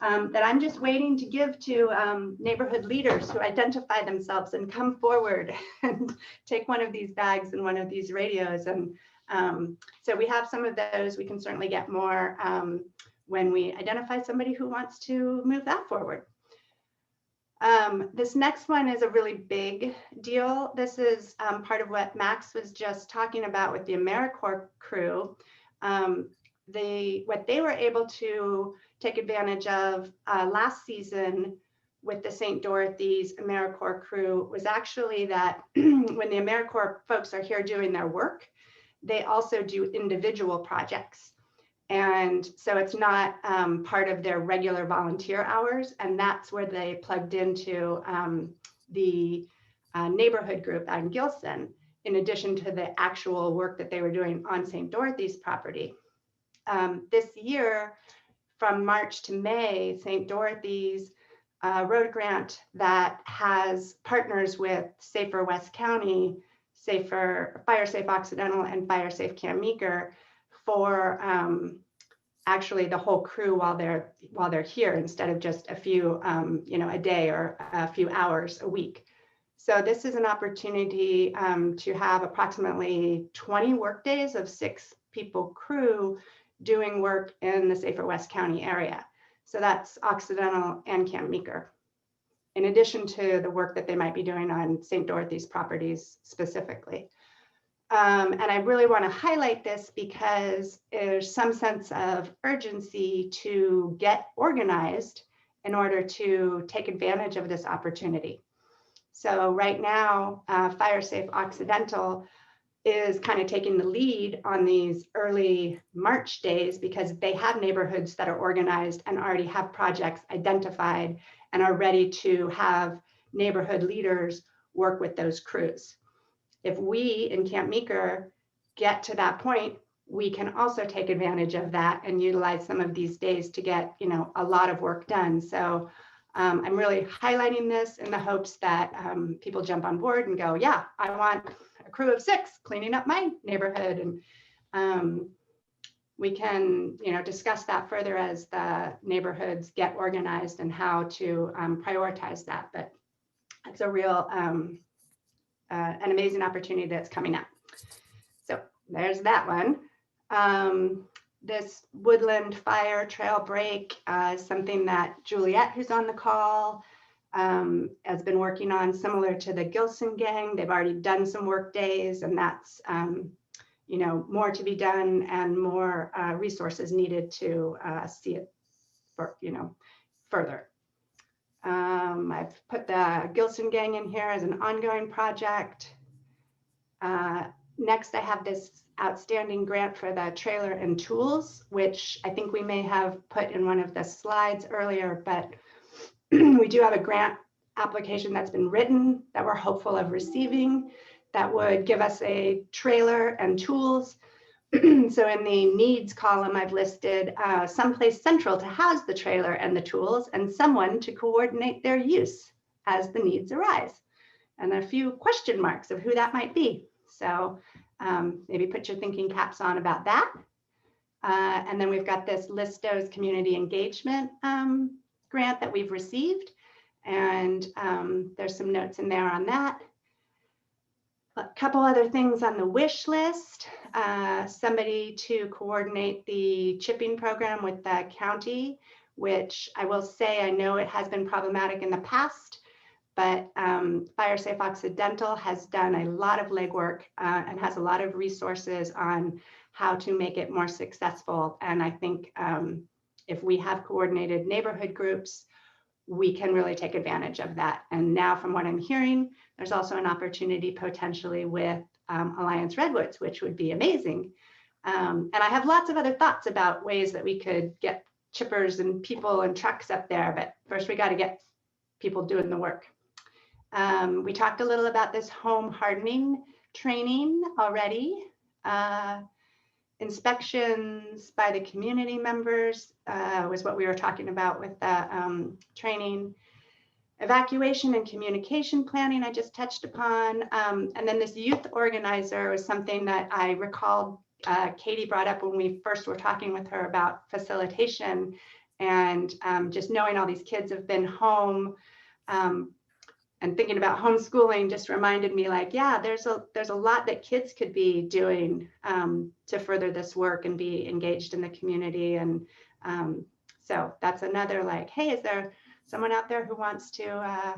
that I'm just waiting to give to neighborhood leaders who identify themselves and come forward and take one of these bags and one of these radios. And so we have some of those. We can certainly get more when we identify somebody who wants to move that forward. This next one is a really big deal. This is part of what Max was just talking about with the AmeriCorps crew. What they were able to take advantage of last season with the St. Dorothy's AmeriCorps crew was actually that when the AmeriCorps folks are here doing their work, they also do individual projects. And so it's not part of their regular volunteer hours. And that's where they plugged into the neighborhood group out in Gilson, in addition to the actual work that they were doing on St. Dorothy's property. This year, from March to May, St. Dorothy's wrote a grant that has partners with Safer West County, Fire Safe Occidental, and Fire Safe Camp Meeker for actually the whole crew while they're here, instead of just a few a day or a few hours a week. So this is an opportunity to have approximately 20 work days of 6 people crew doing work in the Safer West County area. So that's Occidental and Camp Meeker, in addition to the work that they might be doing on St. Dorothy's properties specifically. And I really want to highlight this because there's some sense of urgency to get organized in order to take advantage of this opportunity. So right now, Fire Safe Occidental is kind of taking the lead on these early March days because they have neighborhoods that are organized and already have projects identified and are ready to have neighborhood leaders work with those crews. If we in Camp Meeker get to that point, we can also take advantage of that and utilize some of these days to get, a lot of work done. So I'm really highlighting this in the hopes that people jump on board and go, yeah, I want a crew of 6 cleaning up my neighborhood. And we can, discuss that further as the neighborhoods get organized and how to prioritize that. But it's a real, an amazing opportunity that's coming up. So there's that one. This woodland fire trail break is something that Juliet, who's on the call, has been working on, similar to the Gilson gang. They've already done some work days, and that's more to be done and more resources needed to see it for further. I've put the Gilson gang in here as an ongoing project. Next, I have this outstanding grant for the trailer and tools, which I think we may have put in one of the slides earlier, but we do have a grant application that's been written that we're hopeful of receiving that would give us a trailer and tools. So in the needs column, I've listed someplace central to house the trailer and the tools and someone to coordinate their use as the needs arise. And a few question marks of who that might be. So maybe put your thinking caps on about that. And then we've got this Listos community engagement grant that we've received. And there's some notes in there on that. A couple other things on the wish list. Somebody to coordinate the chipping program with the county, which I will say, I know it has been problematic in the past, but Fire Safe Occidental has done a lot of legwork and has a lot of resources on how to make it more successful. And I think if we have coordinated neighborhood groups, we can really take advantage of that. And now from what I'm hearing, there's also an opportunity potentially with Alliance Redwoods, which would be amazing. And I have lots of other thoughts about ways that we could get chippers and people and trucks up there, but first we got to get people doing the work. We talked a little about this home hardening training already. inspections by the community members was what we were talking about with the training. Evacuation and communication planning I just touched upon. And then this youth organizer was something that I recalled Katie brought up when we first were talking with her about facilitation, and just knowing all these kids have been home and thinking about homeschooling just reminded me, like, yeah, there's a lot that kids could be doing to further this work and be engaged in the community. And so that's another, like, hey, is there someone out there who wants to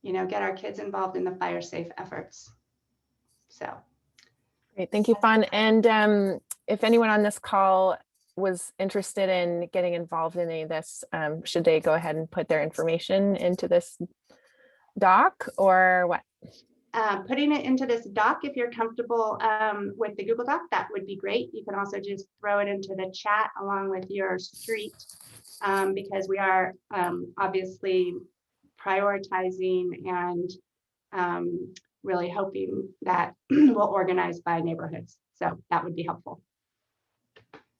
get our kids involved in the fire safe efforts? So Great, thank you, Fawn. And if anyone on this call was interested in getting involved in any of this, should they go ahead and put their information into this doc or what? Putting it into this doc, if you're comfortable with the Google Doc, that would be great. You can also just throw it into the chat along with your street, because we are obviously prioritizing and really hoping that we'll organize by neighborhoods. So that would be helpful.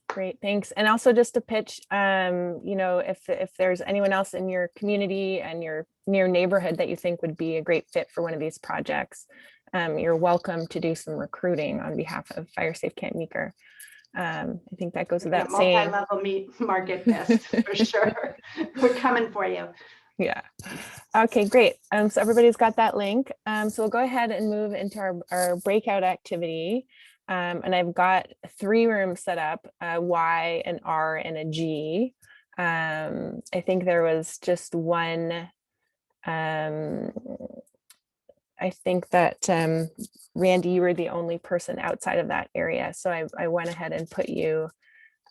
Great, thanks. And also just to pitch, if there's anyone else in your community and your near neighborhood that you think would be a great fit for one of these projects, you're welcome to do some recruiting on behalf of Fire Safe Camp Meeker. I think that goes without saying. Multi-level market this for sure. We're coming for you. Yeah. Okay, great. So everybody's got that link. So we'll go ahead and move into our breakout activity. And I've got 3 rooms set up, a Y, an R, and a G. I think there was just one. I think that Randy, you were the only person outside of that area. So I went ahead and put you,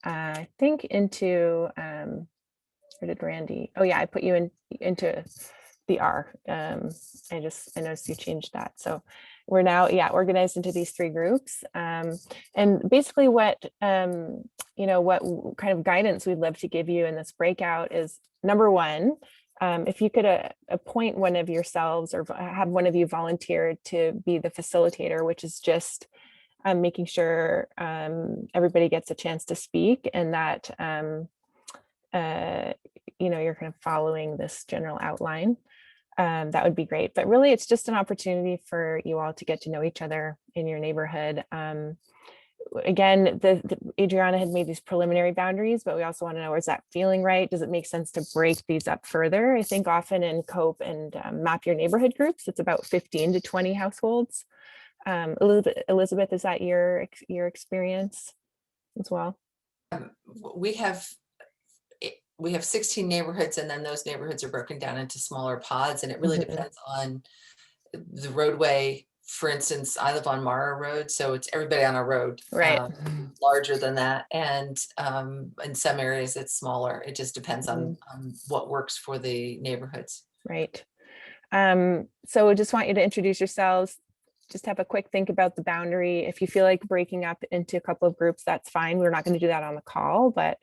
I think, into, where did Randy? Oh yeah, I put you into the R. I noticed you changed that. So we're now, organized into these 3 groups. And basically what kind of guidance we'd love to give you in this breakout is, number one, if you could appoint one of yourselves or have one of you volunteer to be the facilitator, which is just making sure everybody gets a chance to speak, and that you're kind of following this general outline. That would be great. But really, it's just an opportunity for you all to get to know each other in your neighborhood. Again, Adriana had made these preliminary boundaries, but we also want to know, is that feeling right? Does it make sense to break these up further? I think often in COPE and Map Your Neighborhood groups, it's about 15 to 20 households. Elizabeth, is that your experience as well? We have 16 neighborhoods, and then those neighborhoods are broken down into smaller pods, and it really depends on the roadway. For instance, I live on Mara Road, so it's everybody on a road, right? Larger than that, and in some areas it's smaller. It just depends on what works for the neighborhoods. Right. So we just want you to introduce yourselves. Just have a quick think about the boundary. If you feel like breaking up into a couple of groups, that's fine. We're not going to do that on the call, but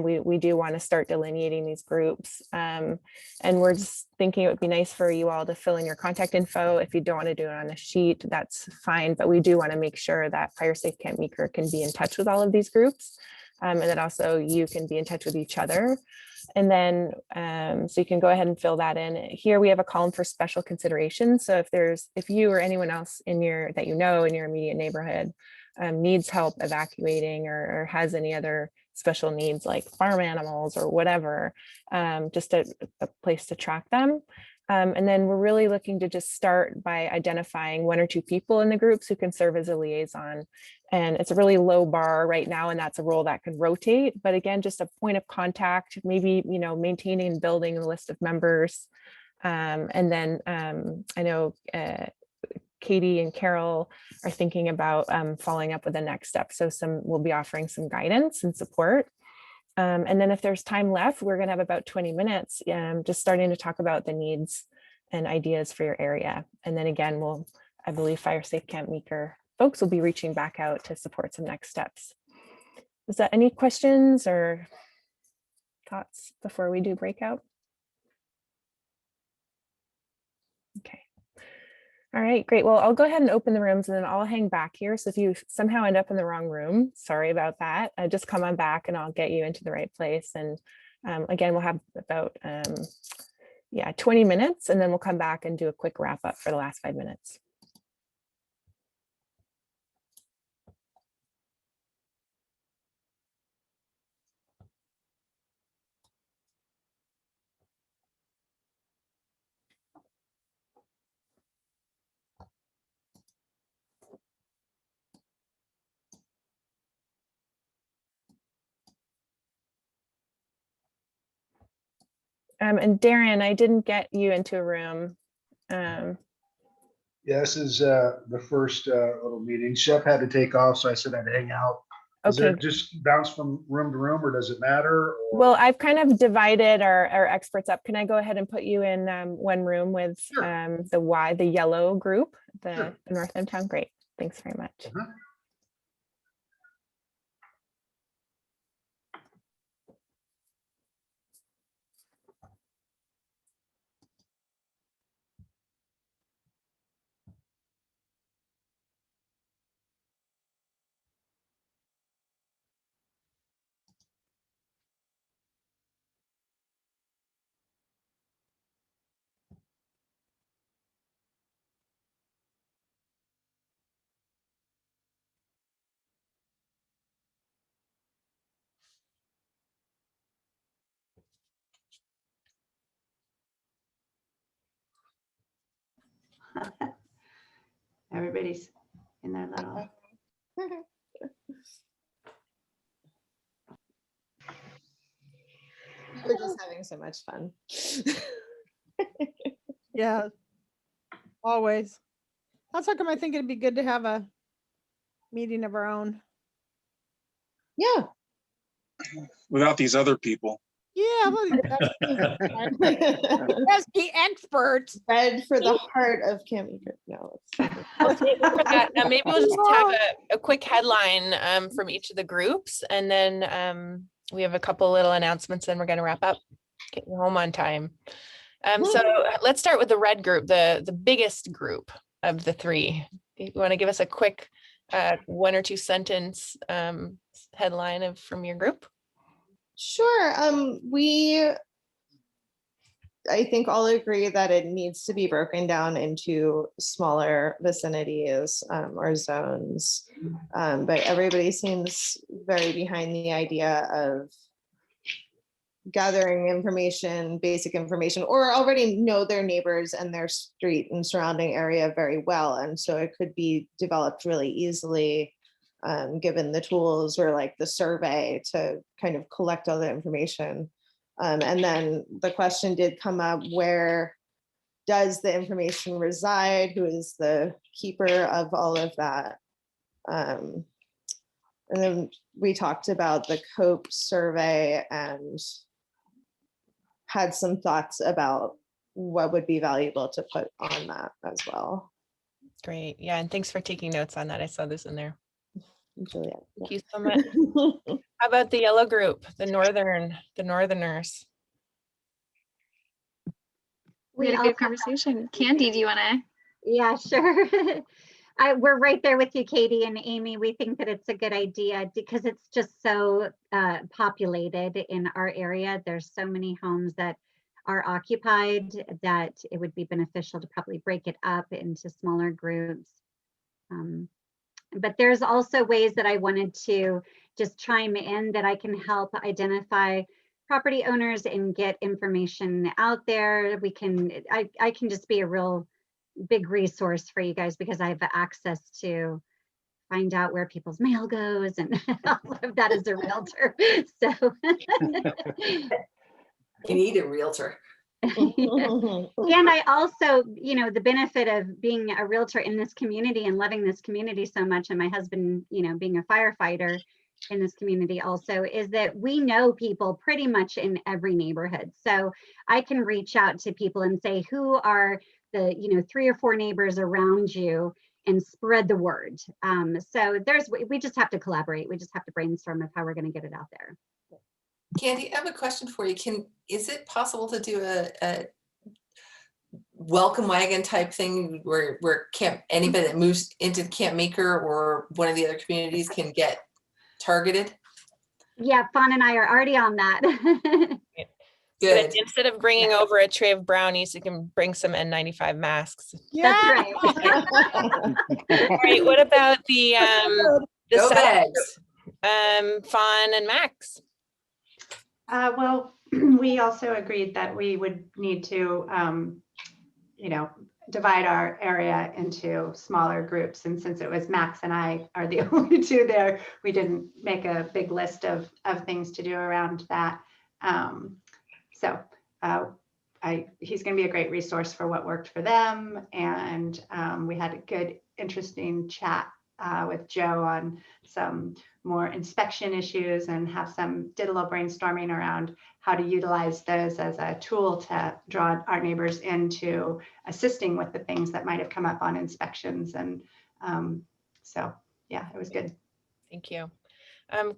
we do want to start delineating these groups. And we're just thinking it would be nice for you all to fill in your contact info. If you don't want to do it on a sheet, that's fine. But we do want to make sure that Fire Safe Camp Meeker can be in touch with all of these groups. And that also you can be in touch with each other. And then, so you can go ahead and fill that in. Here we have a column for special consideration. So if you or anyone else in your immediate neighborhood needs help evacuating or has any other special needs like farm animals or whatever, just a place to track them. And then we're really looking to just start by identifying 1 or 2 people in the groups who can serve as a liaison. And it's a really low bar right now, and that's a role that could rotate. But again, just a point of contact, maybe, maintaining and building a list of members. And then I know Katie and Carol are thinking about following up with the next step. So we'll be offering some guidance and support. And then if there's time left, we're going to have about 20 minutes just starting to talk about the needs and ideas for your area. And then again, I believe Fire Safe Camp Meeker folks will be reaching back out to support some next steps. Is that any questions or thoughts before we do breakout? Okay. All right, great. Well, I'll go ahead and open the rooms and then I'll hang back here. So if you somehow end up in the wrong room, sorry about that. Just come on back and I'll get you into the right place. And again, we'll have about 20 minutes and then we'll come back and do a quick wrap up for the last 5 minutes. And Darren, I didn't get you into a room. Yeah, this is the first little meeting. Shep had to take off, so I said I'd hang out. Does Okay. it just bounce from room to room, or does it matter? Or? Well, I've kind of divided our experts up. Can I go ahead and put you in one room with Sure. the yellow group, the Sure. North End Town? Great. Thanks very much. Uh-huh. Everybody's in their little. We're just having so much fun. Yeah, always. That's how come I think it'd be good to have a meeting of our own. Yeah. Without these other people. Yeah, well, that's the experts. Read for the heart of Camp Meeker. No, Maybe we'll just have a quick headline from each of the groups, and then we have a couple little announcements, and we're going to wrap up. Get you home on time. So let's start with the red group, the biggest group of the three. You want to give us a quick 1 or 2 sentence headline from your group? Sure. I think all agree that it needs to be broken down into smaller vicinities or zones. But everybody seems very behind the idea of gathering information, basic information, or already know their neighbors and their street and surrounding area very well. And so it could be developed really easily given the tools or like the survey to kind of collect all the information. And then the question did come up, where does the information reside? Who is the keeper of all of that? And then we talked about the COPE survey and had some thoughts about what would be valuable to put on that as well. Great. Yeah. And thanks for taking notes on that. I saw this in there. Juliet. Thank you so much. How about the yellow group, the Northerners? We had a good conversation. Candy, do you want to? Yeah, sure. We're right there with you, Katie and Amy. We think that it's a good idea because it's just so populated in our area. There's so many homes that are occupied that it would be beneficial to probably break it up into smaller groups. But there's also ways that I wanted to just chime in that I can help identify property owners and get information out there. I can just be a real big resource for you guys because I have access to find out where people's mail goes and all of that as a realtor. So you need a realtor. And I also, the benefit of being a realtor in this community and loving this community so much, and my husband, being a firefighter in this community also, is that we know people pretty much in every neighborhood. So I can reach out to people and say, who are the 3 or 4 neighbors around you, and spread the word. So we just have to collaborate. We just have to brainstorm of how we're going to get it out there. Candy, I have a question for you. Is it possible to do a welcome wagon type thing where anybody that moves into Camp Meeker or one of the other communities can get targeted? Yeah, Fawn and I are already on that. Good. Instead of bringing over a tray of brownies, you can bring some N95 masks. That's right. All right, what about the Go setup, bags. Fawn and Max? Well, we also agreed that we would need to, divide our area into smaller groups. And since it was Max and I are the only two there, we didn't make a big list of things to do around that. He's going to be a great resource for what worked for them. And we had a good, interesting chat with Joe on some more inspection issues and did a little brainstorming around how to utilize those as a tool to draw our neighbors into assisting with the things that might have come up on inspections. And yeah, it was good. Thank you.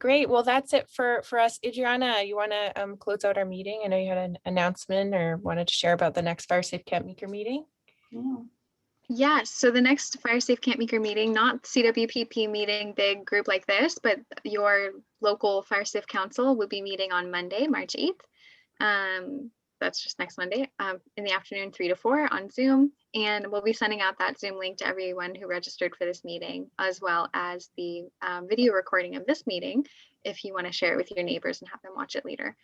Great. Well, that's it for us. Adriana, you want to close out our meeting? I know you had an announcement or wanted to share about the next Fire Safe Camp Meeker meeting. Yeah. Yes, so the next Fire Safe Camp Meeker meeting, not CWPP meeting, big group like this, but your local Fire Safe Council will be meeting on Monday, March 8th. That's just next Monday in the afternoon, 3 to 4 on Zoom. And we'll be sending out that Zoom link to everyone who registered for this meeting, as well as the video recording of this meeting, if you want to share it with your neighbors and have them watch it later.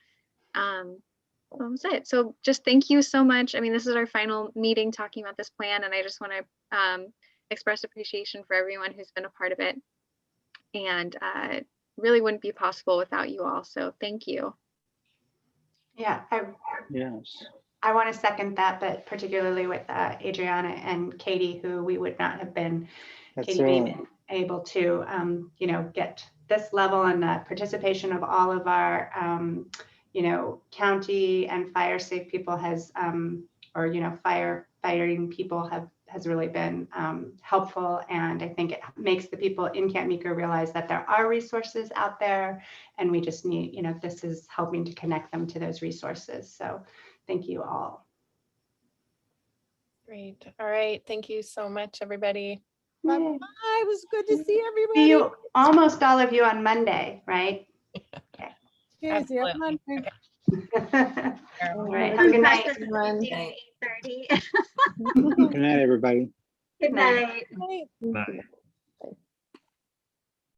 That was it. So just thank you so much. I mean, this is our final meeting talking about this plan, and I just want to express appreciation for everyone who's been a part of it. And really wouldn't be possible without you all. So thank you. Yeah, Yes. I want to second that, but particularly with Adriana and Katie, who we would not have been, able to, get this level, and the participation of all of our, county and fire safe people has, firefighting people has really been helpful. And I think it makes the people in Camp Meeker realize that there are resources out there, and we just need, this is helping to connect them to those resources. So thank you all. Great. All right. Thank you so much, everybody. Bye. It was good to see everybody. See you, almost all of you, on Monday, right? Okay. Okay, see you on Monday. Okay. All right. Have a good night, Professor everyone. Tuesday, 8:30. Good night, everybody. Good night. Bye. Bye.